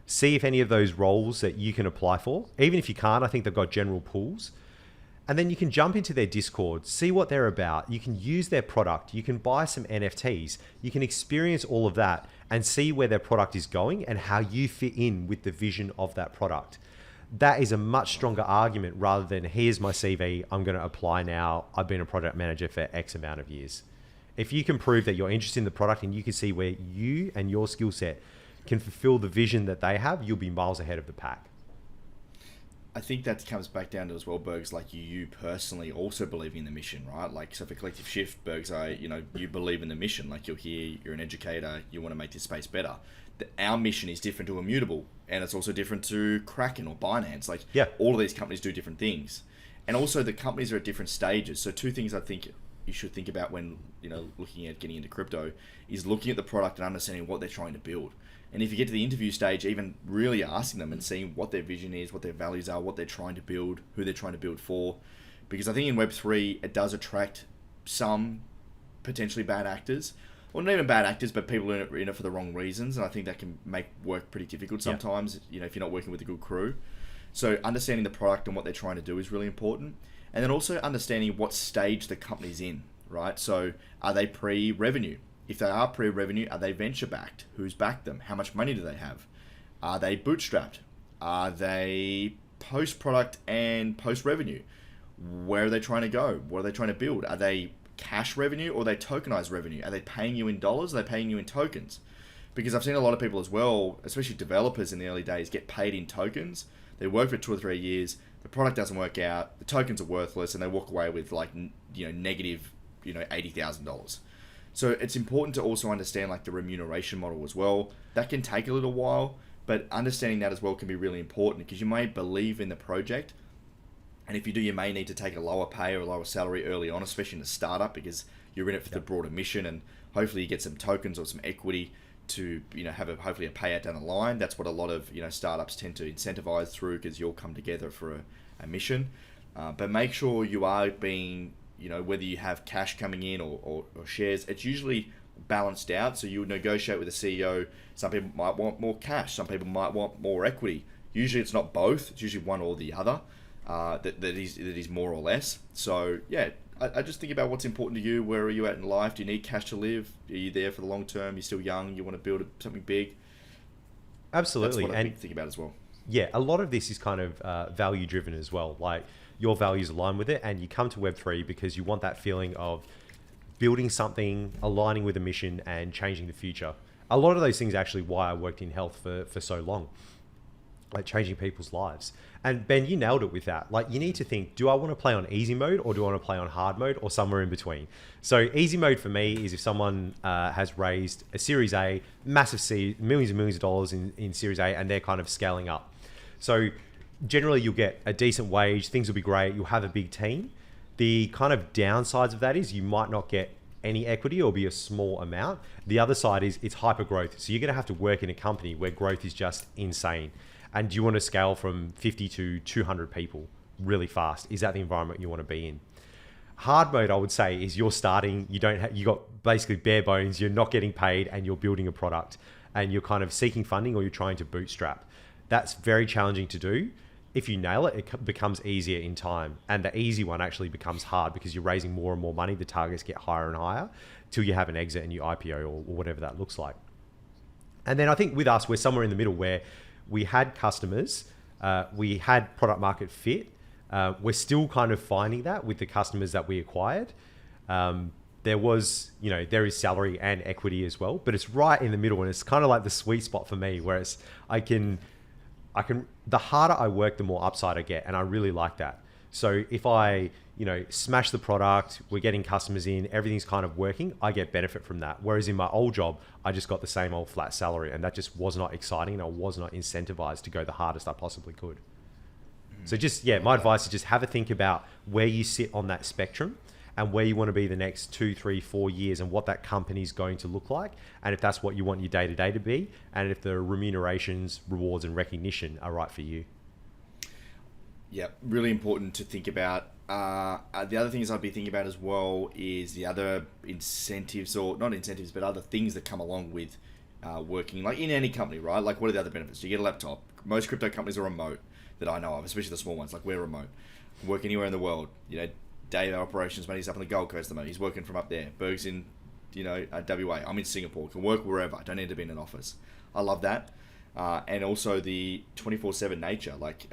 see if any of those roles that you can apply for. Even if you can't, I think they've got general pools. And then you can jump into their Discord, see what they're about. You can use their product. You can buy some NFTs. You can experience all of that and see where their product is going and how you fit in with the vision of that product. That is a much stronger argument rather than here's my CV, I'm going to apply now. I've been a product manager for X amount of years. If you can prove that you're interested in the product and you can see where you and your skill set can fulfill the vision that they have, you'll be miles ahead of the pack. I think that comes back down to as well, Bergs, like you personally also believing in the mission, right? Like, so for Collective Shift, Bergs, you believe in the mission. Like, you're here, you're an educator, you want to make this space better. Our mission is different to Immutable, and it's also different to Kraken or Binance. Like, all of these companies do different things. And also the companies are at different stages. So two things I think you should think about when, looking at getting into crypto is looking at the product and understanding what they're trying to build. And if you get to the interview stage, even really asking them and seeing what their vision is, what their values are, what they're trying to build, who they're trying to build for. Because I think in Web3, it does attract some potentially bad actors. Well, not even bad actors, but people in it for the wrong reasons. And I think that can make work pretty difficult sometimes, if you're not working with a good crew. So understanding the product and what they're trying to do is really important. And then also understanding what stage the company's in, right? So are they pre-revenue? If they are pre-revenue, are they venture-backed? Who's backed them? How much money do they have? Are they bootstrapped? Are they post-product and post-revenue? Where are they trying to go? What are they trying to build? Are they cash revenue or are they tokenized revenue? Are they paying you in dollars? Are they paying you in tokens? Because I've seen a lot of people as well, especially developers in the early days, get paid in tokens. They work for 2 or 3 years. The product doesn't work out. The tokens are worthless, and they walk away with negative, $80,000. So it's important to also understand like the remuneration model as well. That can take a little while, but understanding that as well can be really important because you may believe in the project. And if you do, you may need to take a lower pay or a lower salary early on, especially in a startup because you're in it for the broader mission and hopefully you get some tokens or some equity to have hopefully a payout down the line. That's what a lot of startups tend to incentivize through because you'll come together for a mission. But make sure you are being whether you have cash coming in or shares, it's usually balanced out. So you would negotiate with the CEO. Some people might want more cash. Some people might want more equity. Usually it's not both. It's usually one or the other. That is more or less. So yeah, I just think about what's important to you. Where are you at in life? Do you need cash to live? Are you there for the long term? You're still young. You want to build something big. Absolutely. That's what I think about as well. Yeah, a lot of this is kind of value driven as well. Like your values align with it, and you come to Web3 because you want that feeling of building something, aligning with a mission, and changing the future. A lot of those things are actually why I worked in health for so long, like changing people's lives. And Ben, you nailed it with that. Like you need to think, do I want to play on easy mode or do I want to play on hard mode or somewhere in between? So easy mode for me is if someone has raised a Series A, massive millions and millions of dollars in Series A, and they're kind of scaling up. So generally you'll get a decent wage, things will be great, you'll have a big team. The kind of downsides of that is you might not get any equity or be a small amount. The other side is it's hyper growth. So you're going to have to work in a company where growth is just insane. And do you want to scale from 50 to 200 people really fast? Is that the environment you want to be in? Hard mode, I would say, is you're starting, you got basically bare bones, you're not getting paid and you're building a product and you're kind of seeking funding or you're trying to bootstrap. That's very challenging to do. If you nail it, it becomes easier in time. And the easy one actually becomes hard because you're raising more and more money. The targets get higher and higher till you have an exit and you IPO or whatever that looks like. And then I think with us, we're somewhere in the middle where we had customers, we had product market fit. We're still kind of finding that with the customers that we acquired. There was, there is salary and equity as well, but it's right in the middle. And it's kind of like the sweet spot for me where it's, the harder I work, the more upside I get. And I really like that. So if I, smash the product, we're getting customers in, everything's kind of working, I get benefit from that. Whereas in my old job, I just got the same old flat salary and that just was not exciting and I was not incentivized to go the hardest I possibly could. So just, my advice is just have a think about where you sit on that spectrum and where you want to be the next 2, 3, 4 years and what that company is going to look like. And if that's what you want your day-to-day to be, and if the remunerations, rewards and recognition are right for you. Yeah, really important to think about. The other things I'd be thinking about as well is the other incentives, or not incentives, but other things that come along with working, like in any company, right? Like what are the other benefits? You get a laptop. Most crypto companies are remote that I know of, especially the small ones. Like we're remote. Work anywhere in the world. Day operations, mate, he's up on the Gold Coast, mate. He's working from up there. Berg's in, WA. I'm in Singapore. Can work wherever. Don't need to be in an office. I love that. And also the 24/7 nature. Like,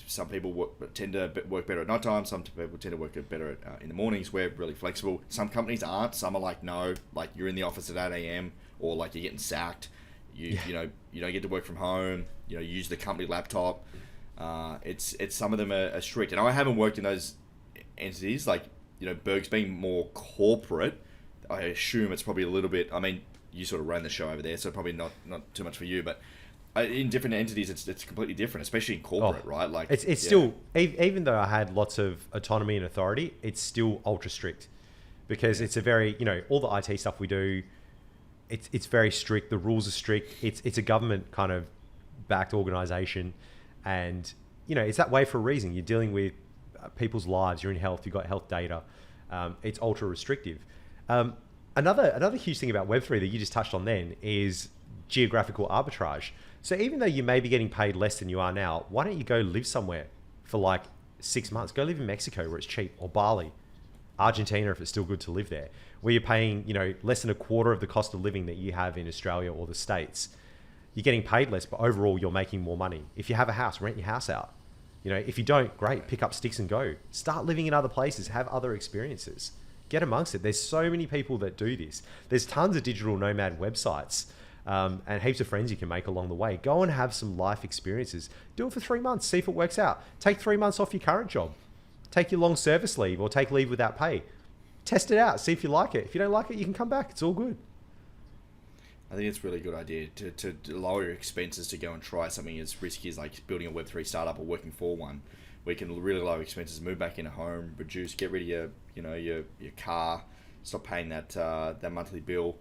some people tend to work better at night time. Some people tend to work better in the mornings. We're really flexible. Some companies aren't. Some are like, no, like you're in the office at 8 a.m. or like you're getting sacked. You don't get to work from home. Use the company laptop. It's some of them are strict, and I haven't worked in those entities. Like, Berg's being more corporate. I assume it's probably a little bit. I mean, you sort of ran the show over there, so probably not too much for you. But in different entities, it's completely different, especially in corporate, right? Like, it's still, even though I had lots of autonomy and authority, it's still ultra strict, because it's a very, all the IT stuff we do, it's very strict. The rules are strict. It's a government kind of backed organization, and it's that way for a reason. You're dealing with people's lives. You're in health. You've got health data. It's ultra restrictive. Another huge thing about Web3 that you just touched on then is geographical arbitrage. So even though you may be getting paid less than you are now, why don't you go live somewhere for like 6 months? Go live in Mexico where it's cheap, or Bali, Argentina if it's still good to live there, where you're paying less than a quarter of the cost of living that you have in Australia or the States. You're getting paid less, but overall you're making more money. If you have a house, rent your house out. If you don't, great, pick up sticks and go. Start living in other places, have other experiences. Get amongst it. There's so many people that do this. There's tons of digital nomad websites, and heaps of friends you can make along the way. Go and have some life experiences. Do it for 3 months. See if it works out. Take 3 months off your current job. Take your long service leave, or take leave without pay. Test it out. See if you like it. If you don't like it, you can come back. It's all good. I think it's a really good idea to lower your expenses to go and try something as risky as like building a Web3 startup or working for one, where you can really lower expenses, move back in a home, reduce, get rid of your car, stop paying that monthly bill,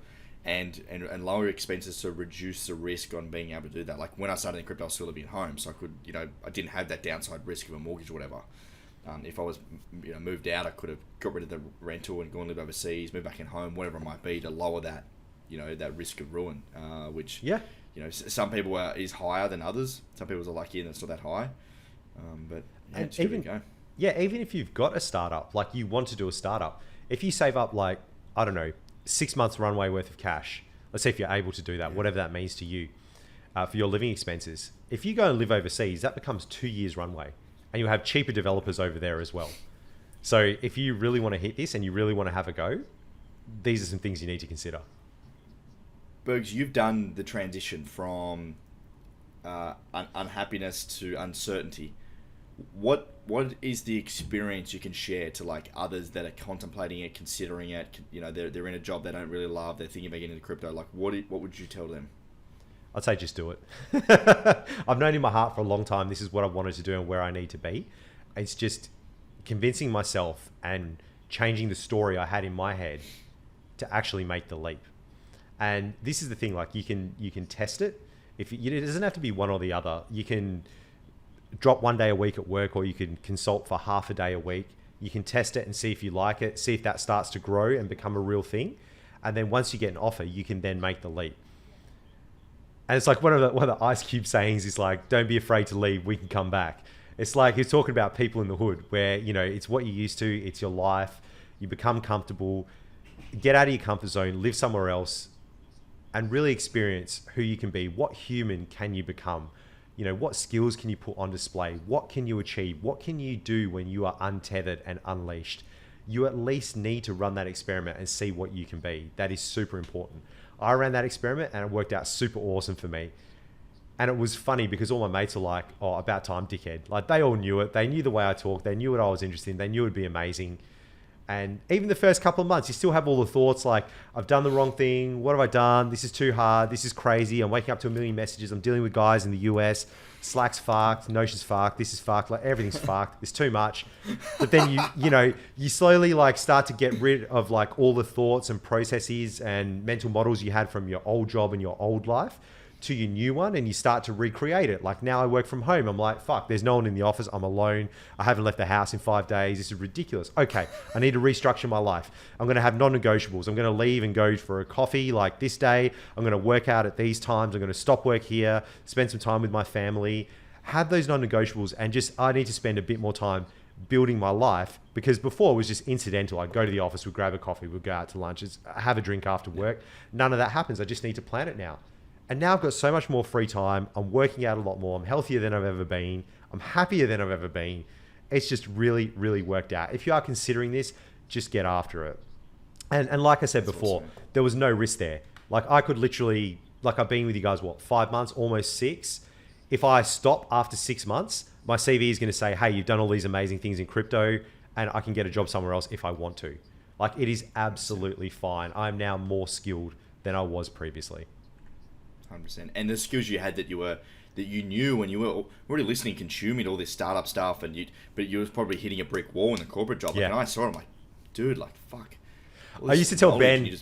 and lower your expenses to reduce the risk on being able to do that. Like when I started in crypto, I was still living at home, so I could I didn't have that downside risk of a mortgage or whatever. If I was moved out, I could have got rid of the rental and gone and live overseas, moved back in home, whatever it might be, to lower that that risk of ruin, which some people is higher than others. Some people are lucky and it's not that high, but and even if you've got a startup, like you want to do a startup, if you save up like, I don't know, 6 months runway worth of cash, let's say if you're able to do that, whatever that means to you, for your living expenses, if you go and live overseas, that becomes 2 years runway, and you'll have cheaper developers over there as well. So if you really want to hit this and you really want to have a go, these are some things you need to consider. Bergs, you've done the transition from unhappiness to uncertainty. What is the experience you can share to like others that are contemplating it, considering it? They're in a job they don't really love. They're thinking about getting into crypto. Like, what would you tell them? I'd say just do it. I've known in my heart for a long time this is what I wanted to do and where I need to be. It's just convincing myself and changing the story I had in my head to actually make the leap. And this is the thing, like you can test it. It doesn't have to be one or the other. You can drop 1 day a week at work, or you can consult for half a day a week. You can test it and see if you like it, see if that starts to grow and become a real thing. And then once you get an offer, you can then make the leap. And it's like one of the Ice Cube sayings is like, don't be afraid to leave, we can come back. It's like he's talking about people in the hood where, it's what you're used to, it's your life, you become comfortable, get out of your comfort zone, live somewhere else, and really experience who you can be. What human can you become? What skills can you put on display? What can you achieve? What can you do when you are untethered and unleashed? You at least need to run that experiment and see what you can be. That is super important. I ran that experiment and it worked out super awesome for me. And it was funny because all my mates are like, oh, about time, dickhead. Like they all knew it. They knew the way I talked. They knew what I was interested in. They knew it'd be amazing. And even the first couple of months, you still have all the thoughts like, I've done the wrong thing. What have I done? This is too hard. This is crazy. I'm waking up to a million messages. I'm dealing with guys in the US. Slack's fucked. Notion's fucked. This is fucked. Like everything's fucked. It's too much. But then you slowly like start to get rid of like all the thoughts and processes and mental models you had from your old job and your old life to your new one, and you start to recreate it. Like now I work from home. I'm like, fuck, there's no one in the office. I'm alone. I haven't left the house in 5 days. This is ridiculous. Okay, I need to restructure my life. I'm going to have non-negotiables. I'm going to leave and go for a coffee like this day. I'm going to work out at these times. I'm going to stop work here, spend some time with my family, have those non-negotiables, and just, I need to spend a bit more time building my life, because before it was just incidental. I'd go to the office, we'd grab a coffee, we'd go out to lunch, have a drink after work. None of that happens. I just need to plan it now. And now I've got so much more free time. I'm working out a lot more. I'm healthier than I've ever been. I'm happier than I've ever been. It's just really, really worked out. If you are considering this, just get after it. And like I said before, there was no risk there. Like I could literally, like I've been with you guys, 5 months, almost 6. If I stop after 6 months, My CV is going to say, hey, you've done all these amazing things in crypto and I can get a job somewhere else if I want to. Like, it is absolutely fine. I'm now more skilled than I was previously. 100%. And the skills you had that you knew when you were already listening, consuming all this startup stuff, but you was probably hitting a brick wall in the corporate job. Like, and I saw it, I'm like, dude, like, fuck. I used to tell Ben,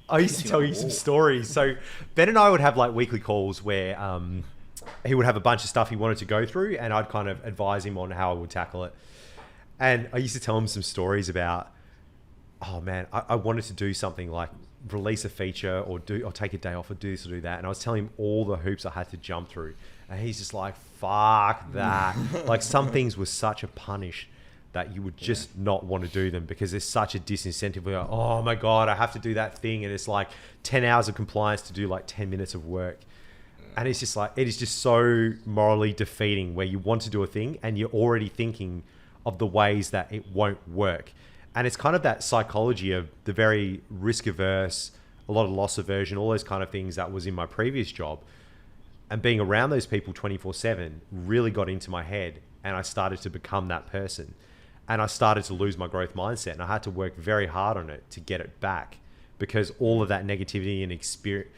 I used to tell you some stories. So Ben and I would have like weekly calls where he would have a bunch of stuff he wanted to go through and I'd kind of advise him on how I would tackle it. And I used to tell him some stories about, oh man, I wanted to do something like release a feature or take a day off or do this or do that. And I was telling him all the hoops I had to jump through. And he's just like, fuck that. Like, some things were such a punish that you would just not want to do them because there's such a disincentive. We're like, oh my God, I have to do that thing. And it's like 10 hours of compliance to do like 10 minutes of work. And it's just like, it is just so morally defeating where you want to do a thing and you're already thinking of the ways that it won't work. And it's kind of that psychology of the very risk averse, a lot of loss aversion, all those kind of things that was in my previous job. And being around those people 24/7 really got into my head and I started to become that person. And I started to lose my growth mindset and I had to work very hard on it to get it back because all of that negativity and experience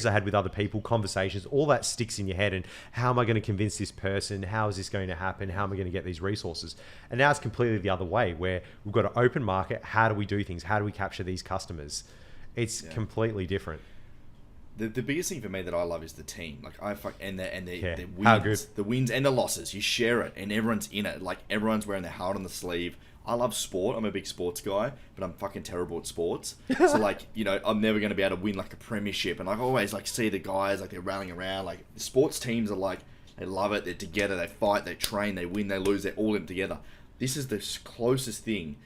I had with other people, conversations, all that sticks in your head. And how am I going to convince this person? How is this going to happen? How am I going to get these resources? And now it's completely the other way where we've got an open market. How do we do things? How do we capture these customers? It's completely different. The biggest thing for me that I love is the team. Like the wins and the losses. You share it, and everyone's in it. Like, everyone's wearing their heart on the sleeve. I love sport. I'm a big sports guy, but I'm fucking terrible at sports. So like, I'm never going to be able to win like a premiership. And I always like see the guys like they're rallying around. Like, the sports teams are like, they love it. They're together. They fight. They train. They win. They lose. They're all in it together. This is the closest thing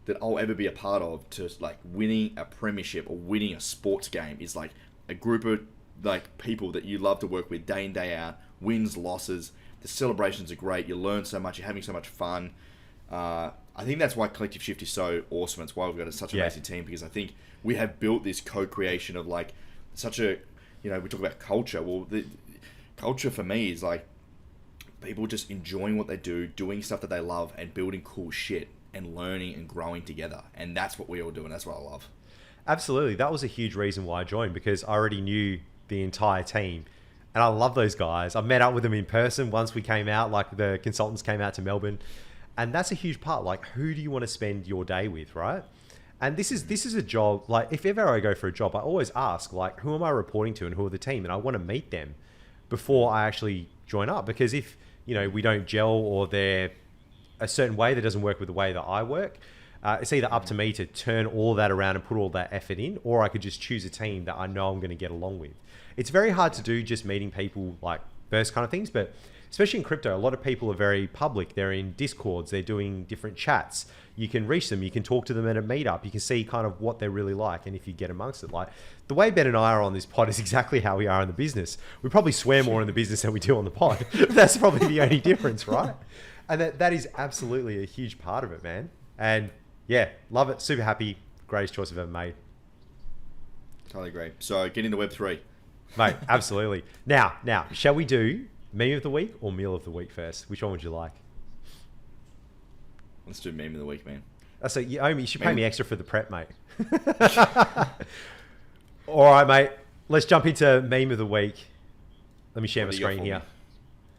that I'll ever be a part of to like winning a premiership or winning a sports game. Is like a group of like people that you love to work with day in, day out, wins, losses. The celebrations are great. You learn so much. You're having so much fun. I think that's why Collective Shift is so awesome. It's why we've got such an amazing team, because I think we have built this co-creation of like such a, we talk about culture. Well, the culture for me is like people just enjoying what they do, doing stuff that they love and building cool shit and learning and growing together. And that's what we all do. And that's what I love. Absolutely. That was a huge reason why I joined, because I already knew the entire team and I love those guys. I met up with them in person once we came out, like the consultants came out to Melbourne, and that's a huge part. Like, who do you want to spend your day with, right? And this is a job, like if ever I go for a job, I always ask like, who am I reporting to and who are the team? And I want to meet them before I actually join up, because if, we don't gel or they're a certain way that doesn't work with the way that I work, it's either up to me to turn all that around and put all that effort in, or I could just choose a team that I know I'm going to get along with. It's very hard to do just meeting people like those kind of things, but especially in crypto, a lot of people are very public. They're in Discords, they're doing different chats. You can reach them, you can talk to them at a meetup, you can see kind of what they're really like. And if you get amongst it, like the way Ben and I are on this pod is exactly how we are in the business. We probably swear more in the business than we do on the pod. That's probably the only difference, right? And that is absolutely a huge part of it, man. And yeah, love it. Super happy. Greatest choice I've ever made. Totally agree. So get into Web3. Mate, absolutely. Now, shall we do meme of the week or meal of the week first? Which one would you like? Let's do meme of the week, man. So you owe me. You should pay me extra for the prep, mate. All right, mate. Let's jump into meme of the week. Let me share my screen here.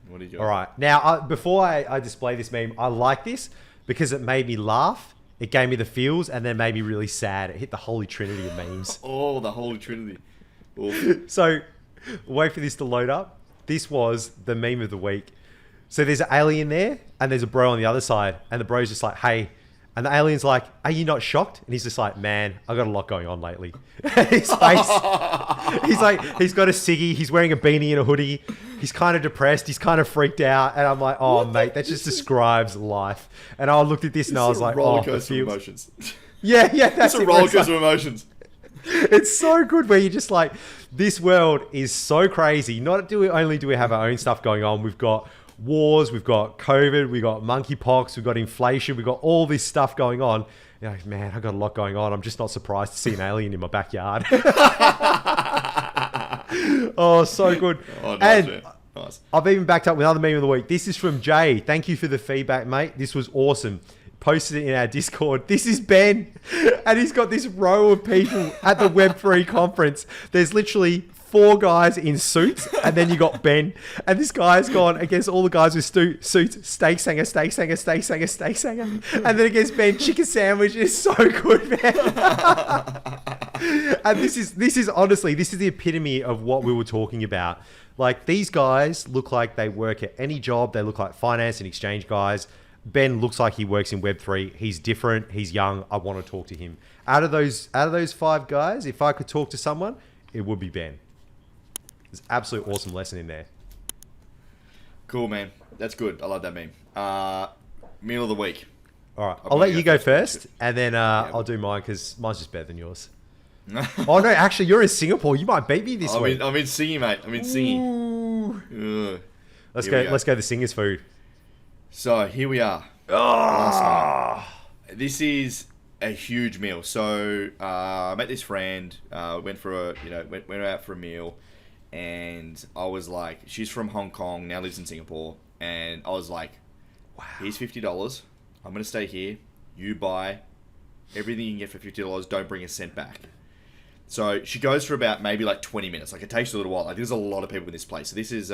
What did you got? All right. Now, before I display this meme, I like this because it made me laugh. It gave me the feels, and then made me really sad. It hit the holy trinity of memes. Oh, the holy trinity. So, wait for this to load up. This was the meme of the week. So there's an alien there, and there's a bro on the other side, and the bro's just like, hey. And the alien's like, are you not shocked? And he's just like, man, I got a lot going on lately. His face, he's got a ciggy, he's wearing a beanie and a hoodie. He's kind of depressed, he's kind of freaked out. And I'm like, oh, mate, that just describes life. And I looked at this and I was like, roller coaster of emotions. Yeah, that's a roller coaster of emotions. It's so good where you're just like, this world is so crazy. Not only do we have our own stuff going on, we've got wars, we've got COVID, we've got monkeypox, we've got inflation, we've got all this stuff going on. You're like, man, I've got a lot going on. I'm just not surprised to see an alien in my backyard. Oh, so good. Oh, nice, man. Nice. I've even backed up with another meme of the week. This is from Jay. Thank you for the feedback, mate. This was awesome. Posted it in our Discord. This is Ben. And he's got this row of people at the Web3 conference. There's literally 4 guys in suits, and then you got Ben. And this guy's gone against all the guys with suits. Steak sanger, steak sanger, steak sanger, steak sanger. And then against Ben, chicken sandwich. Is so good, man. And this is honestly, this is the epitome of what we were talking about. Like, these guys look like they work at any job. They look like finance and exchange guys. Ben looks like he works in Web3. He's different. He's young. I want to talk to him. Out of those 5 guys, if I could talk to someone, it would be Ben. There's an absolute awesome lesson in there. Cool, man. That's good. I love that meme. Meal of the week. All right. I'll let you go first, and then I'll do mine because mine's just better than yours. Oh, no. Actually, you're in Singapore. You might beat me this week. I'm in singing, mate. I'm in singing. Let's go the singer's food. So here we are. Last night. This is a huge meal. So I met this friend. Went out for a meal, and I was like, she's from Hong Kong, now lives in Singapore, and I was like, wow, here's $50. I'm gonna stay here. You buy everything you can get for $50. Don't bring a cent back. So she goes for about maybe like 20 minutes. Like, it takes a little while. Like, there's a lot of people in this place. So this is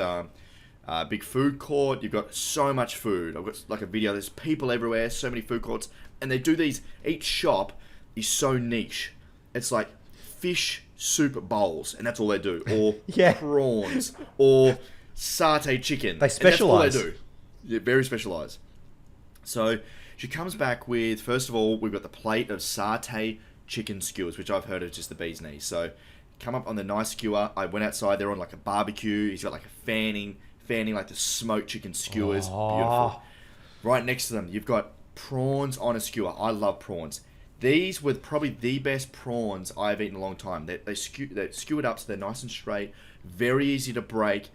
big food court. You've got so much food. I've got like a video. There's people everywhere. So many food courts, and they do these. Each shop is so niche. It's like fish soup bowls, and that's all they do, or prawns, or satay chicken. They specialize. That's all they do. Yeah, very specialized. So she comes back with, first of all, we've got the plate of satay chicken skewers, which I've heard of just the bee's knees. So come up on the nice skewer. I went outside. They're on like a barbecue. He's got like a fanning like the smoked chicken skewers. Beautiful. Right next to them, you've got prawns on a skewer. I love prawns. These were probably the best prawns I've eaten in a long time. They're skewered up so they're nice and straight, very easy to break,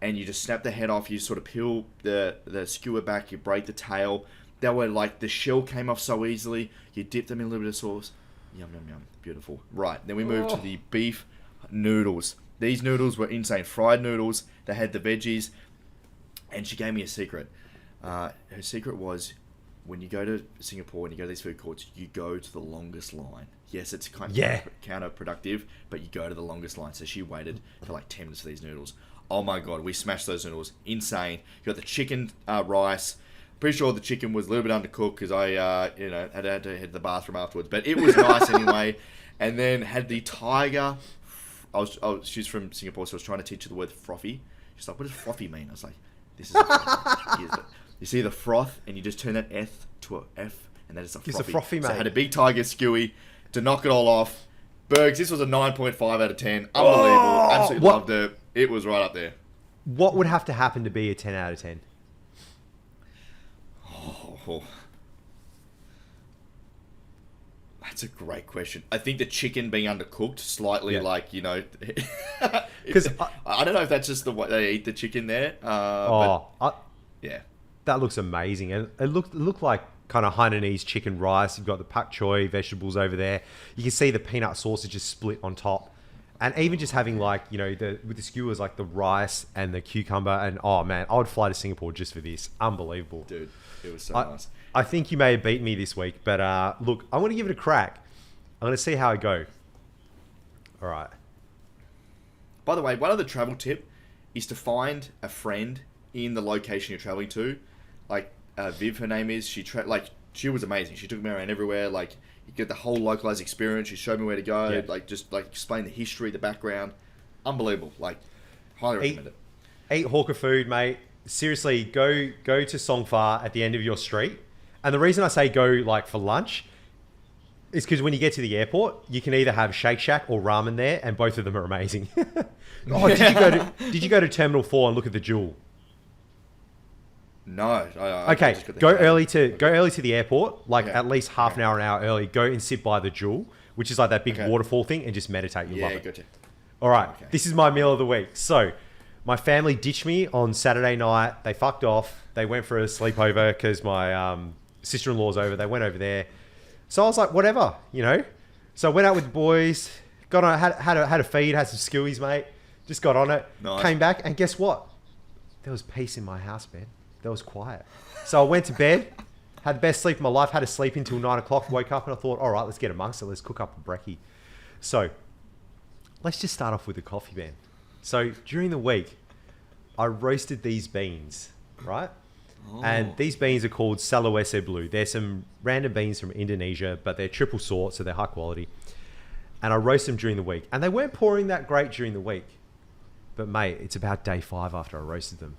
and you just snap the head off. You sort of peel the skewer back, you break the tail. That way, like, the shell came off so easily. You dip them in a little bit of sauce. Yum, yum, yum. Beautiful. Right, then we move to the beef noodles. These noodles were insane. Fried noodles. They had the veggies. And she gave me a secret. Her secret was, when you go to Singapore and you go to these food courts, you go to the longest line. Yes, it's kind of counterproductive, but you go to the longest line. So she waited for like 10 minutes for these noodles. Oh my God, we smashed those noodles. Insane. You got the chicken rice. Pretty sure the chicken was a little bit undercooked because I had to head to the bathroom afterwards. But it was nice anyway. And then had the tiger. She's from Singapore, so I was trying to teach her the word frothy. She's like, what does frothy mean? I was like, this is a frothy. You see the froth, and you just turn that F to a F, and that is a frothy. It's a frothy, mate. So I had a big tiger skewy to knock it all off. Bergs, this was a 9.5 out of 10. Unbelievable. Absolutely loved it. It was right up there. What would have to happen to be a 10 out of 10? Oh. That's a great question. I think the chicken being undercooked slightly, because I don't know if that's just the way they eat the chicken there. Yeah, that looks amazing, and it looked like kind of Hainanese chicken rice. You've got the pak choy vegetables over there. You can see the peanut sauce is just split on top, and even just having with the skewers, like the rice and the cucumber, and oh man, I would fly to Singapore just for this. Unbelievable, dude. It was so nice. I think you may have beaten me this week, but look, I'm going to give it a crack. I'm going to see how I go. All right. By the way, one other travel tip is to find a friend in the location you're traveling to. Like Viv, her name is. She was amazing. She took me around everywhere. Like, you get the whole localized experience. She showed me where to go. Yeah. Explain the history, the background. Unbelievable. Like, highly recommend it. Eat hawker food, mate. Seriously, go to Songfa at the end of your street. And the reason I say go for lunch is because when you get to the airport, you can either have Shake Shack or ramen there, and both of them are amazing. Did you go to Terminal 4 and look at the Jewel? No. Okay, go early to the airport, at least half an hour early. Go and sit by the Jewel, which is like that big waterfall thing, and just meditate. You'll love it. Gotcha. All right, This is my meal of the week. So, my family ditched me on Saturday night. They fucked off. They went for a sleepover because my sister-in-law's over. They went over there. So I was like, whatever, So I went out with the boys, got on, had a feed, had some skewies, mate. Just got on it. Nice. Came back, and guess what? there was peace in my house, man. There was quiet. So I went to bed, had the best sleep of my life, had to sleep until 9 o'clock, woke up and I thought, all right, let's get amongst it. Let's cook up a brekkie. So let's just start off with the coffee, man. So during the week, I roasted these beans, right? Oh. And these beans are called Sulawesi Blue. They're some random beans from Indonesia, but they're triple sort, so they're high quality. And I roast them during the week. And they weren't pouring that great during the week. But mate, it's about day 5 after I roasted them.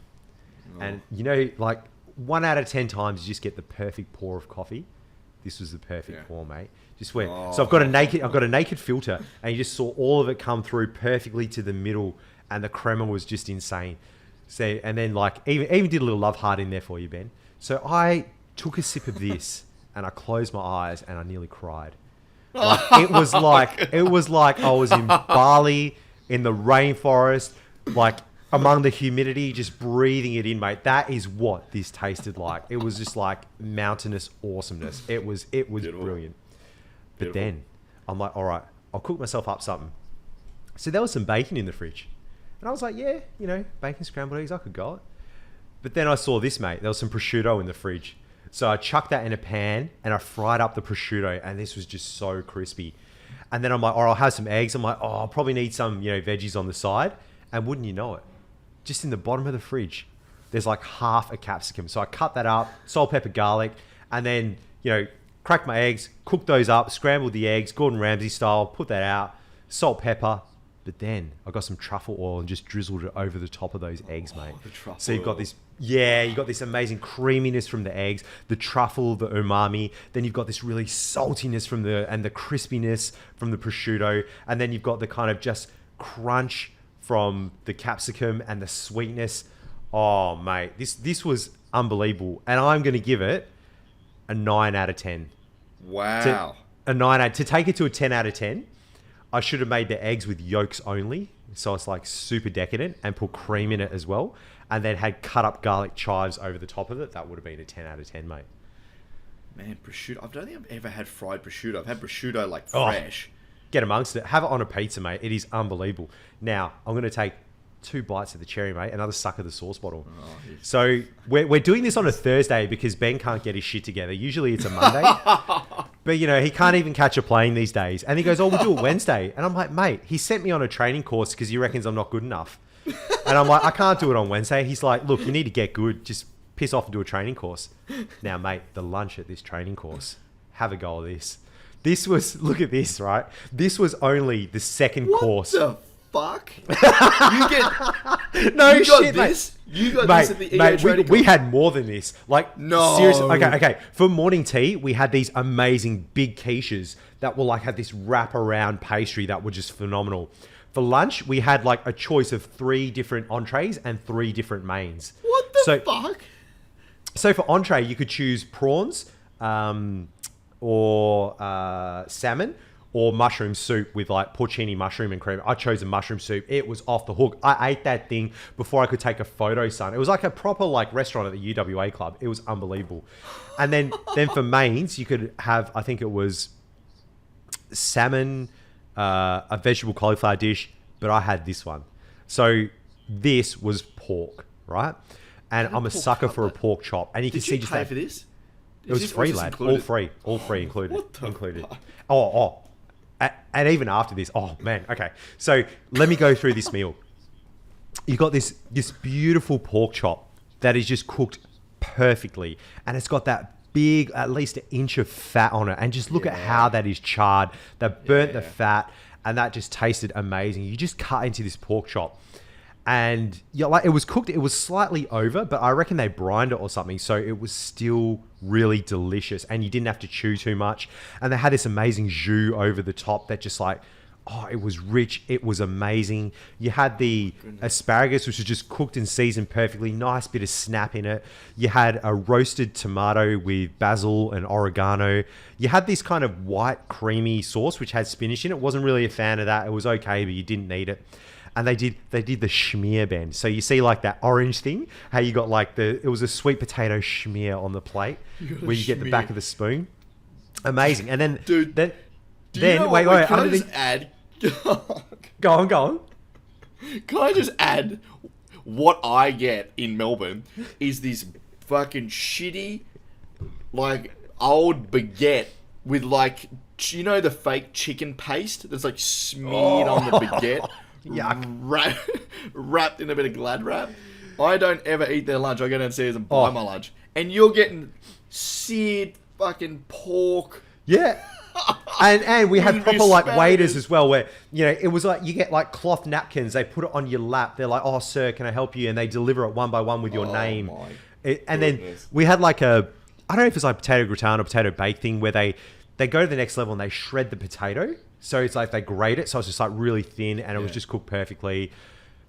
Oh. And you know, like 1 out of 10 times you just get the perfect pour of coffee. This was the perfect pour, mate. Just went. Oh. So I've got a naked filter, and you just saw all of it come through perfectly to the middle, and the crema was just insane. So, and then like even did a little love heart in there for you, Ben. So I took a sip of this and I closed my eyes and I nearly cried. Like, it was like I was in Bali in the rainforest, like among the humidity, just breathing it in, mate. That is what this tasted like. It was just like mountainous awesomeness. It was Beautiful. Brilliant. But then I'm like, all right, I'll cook myself up something. So there was some bacon in the fridge. And I was like, yeah, you know, bacon, scrambled eggs, I could go it. But then I saw this, mate. There was some prosciutto in the fridge. So I chucked that in a pan and I fried up the prosciutto, and this was just so crispy. And then I'm like, all right, I'll have some eggs. I'm like, oh, I'll probably need some, you know, veggies on the side. And wouldn't you know it, just in the bottom of the fridge, there's like half a capsicum. So I cut that up, salt, pepper, garlic, and then, you know, cracked my eggs, cooked those up, scrambled the eggs, Gordon Ramsay style, put that out, salt, pepper. But then I got some truffle oil and just drizzled it over the top of those eggs, mate. So you've got this, you got this amazing creaminess from the eggs, the truffle, the umami. Then you've got this really saltiness from the crispiness from the prosciutto. And then you've got the kind of just crunch from the capsicum and the sweetness. Oh, mate, this was unbelievable. And I'm going to give it a 9 out of 10. Wow. To take it to a 10 out of 10. I should have made the eggs with yolks only. So it's like super decadent, and put cream in it as well. And then had cut up garlic chives over the top of it. That would have been a 10 out of 10, mate. Man, prosciutto. I don't think I've ever had fried prosciutto. I've had prosciutto like fresh. Get amongst it. Have it on a pizza, mate. It is unbelievable. Now, I'm going to take 2 bites of the cherry, mate. Another suck of the sauce bottle. Oh, yes. So we're doing this on a Thursday because Ben can't get his shit together. Usually it's a Monday. But, you know, he can't even catch a plane these days. And he goes, oh, we'll do it Wednesday. And I'm like, mate, he sent me on a training course because he reckons I'm not good enough. And I'm like, I can't do it on Wednesday. He's like, look, you need to get good. Just piss off and do a training course. Now, mate, the lunch at this training course, have a go at this. This was, look at this, right? This was only the second course. What the fuck? You got this? Mate. You got this at the EA training we had more than this. Like, no. Seriously. Okay. For morning tea, we had these amazing big quiches that were like, had this wrap-around pastry that were just phenomenal. For lunch, we had like a choice of 3 different entrees and 3 different mains. What the fuck? So for entree, you could choose prawns, or salmon, or mushroom soup with like porcini mushroom and cream. I chose a mushroom soup. It was off the hook. I ate that thing before I could take a photo, son. It was like a proper like restaurant at the UWA club. It was unbelievable. And then for mains, you could have, I think it was salmon, a vegetable cauliflower dish, but I had this one. So this was pork, right? And I'm a sucker for a pork chop. And you can see just that. Did you pay for this? It was free, lad. All free included. What the included. Oh. And even after this, oh man, okay. So let me go through this meal. You got this beautiful pork chop that is just cooked perfectly, and it's got that big, at least an inch of fat on it. And just look at how that is charred. They burnt the fat, and that just tasted amazing. You just cut into this pork chop. And like it was cooked, it was slightly over, but I reckon they brined it or something, so it was still really delicious, and you didn't have to chew too much. And they had this amazing jus over the top that just like, oh, it was rich, it was amazing. You had the asparagus, which was just cooked and seasoned perfectly, nice bit of snap in it. You had a roasted tomato with basil and oregano. You had this kind of white creamy sauce which had spinach in it. Wasn't really a fan of that. It was okay, but you didn't need it. And they did the schmear, Ben. So you see like that orange thing, how you got like it was a sweet potato schmear on the plate where you get the back of the spoon. Amazing. And then, dude, wait. Can I just add? Go on. Can I just add? what I get in Melbourne is this fucking shitty, like, old baguette with, like, you know, the fake chicken paste that's, like, smeared on the baguette? Yuck. Wrapped in a bit of Glad wrap. I don't ever eat their lunch. I go downstairs and buy my lunch. And you're getting seared fucking pork. Yeah. And we had With proper like asparagus. waiters as well, where, you know, it was like you get like cloth napkins, they put it on your lap, they're like, oh sir, can I help you? And they deliver it one by one with your name. My And then goodness. we had like I don't know if it's like potato gratin or potato bake thing, where they go to the next level and they shred the potato. So it's like they grate it, so it's just like really thin, and it was just cooked perfectly.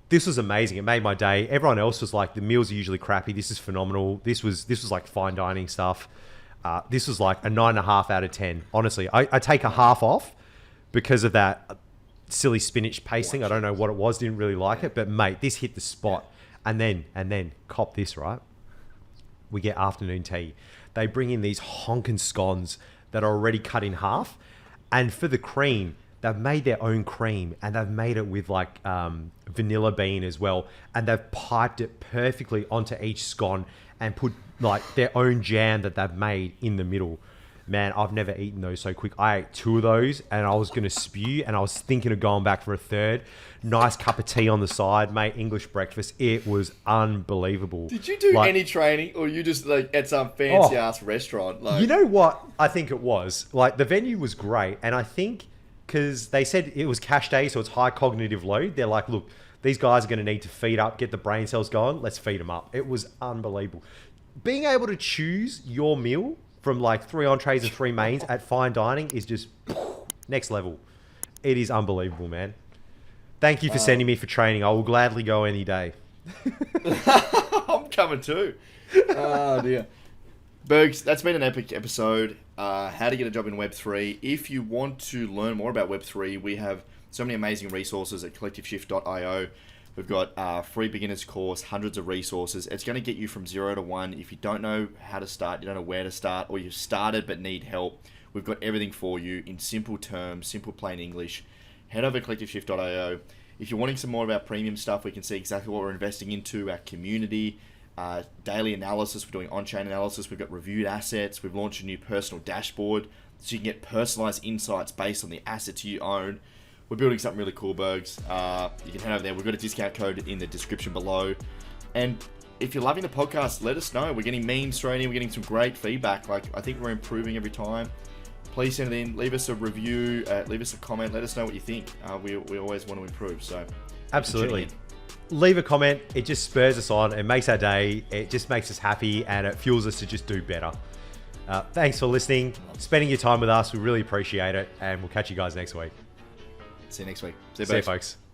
This was amazing. It made my day. Everyone else was like, the meals are usually crappy. This is phenomenal. This was like fine dining stuff. This was like a 9.5 out of 10. Honestly, I take a half off because of that silly spinach pasting. I don't know what it was. Didn't really like it, but mate, this hit the spot. And then cop this, right? We get afternoon tea. They bring in these honkin' scones that are already cut in half, and for the cream, they've made their own cream, and they've made it with like vanilla bean as well, and they've piped it perfectly onto each scone and put like their own jam that they've made in the middle. Man, I've never eaten those so quick. I ate 2 of those and I was going to spew, and I was thinking of going back for a third. Nice cup of tea on the side, mate. English breakfast. It was unbelievable. Did you do Like, any training, or you just like at some fancy ass restaurant? Like, you know what I think it was? Like, the venue was great, and I think because they said it was cash day, so it's high cognitive load. They're like, look, these guys are going to need to feed up, get the brain cells going. Let's feed them up. It was unbelievable. Being able to choose your meal from like 3 entrees and 3 mains at fine dining is just next level. It is unbelievable, man. Thank you for sending me for training. I will gladly go any day. I'm coming too. Oh dear. Bergs, that's been an epic episode. How to get a job in Web3. If you want to learn more about Web3, we have so many amazing resources at collectiveshift.io. We've got a free beginners course, hundreds of resources. It's going to get you from 0 to 1. If you don't know how to start, you don't know where to start, or you've started but need help, we've got everything for you in simple terms, simple plain English. Head over to collectiveshift.io. If you're wanting some more about premium stuff, we can see exactly what we're investing into, our community, daily analysis. We're doing on-chain analysis. We've got reviewed assets. We've launched a new personal dashboard so you can get personalized insights based on the assets you own. We're building something really cool, Bergs. You can head over there. We've got a discount code in the description below. And if you're loving the podcast, let us know. We're getting memes thrown in. We're getting some great feedback. Like, I think we're improving every time. Please send it in. Leave us a review. Leave us a comment. Let us know what you think. We always want to improve. So Absolutely. Leave a comment. It just spurs us on. It makes our day. It just makes us happy, and it fuels us to just do better. Thanks for listening, spending your time with us. We really appreciate it, and we'll catch you guys next week. See you next week. See you, folks.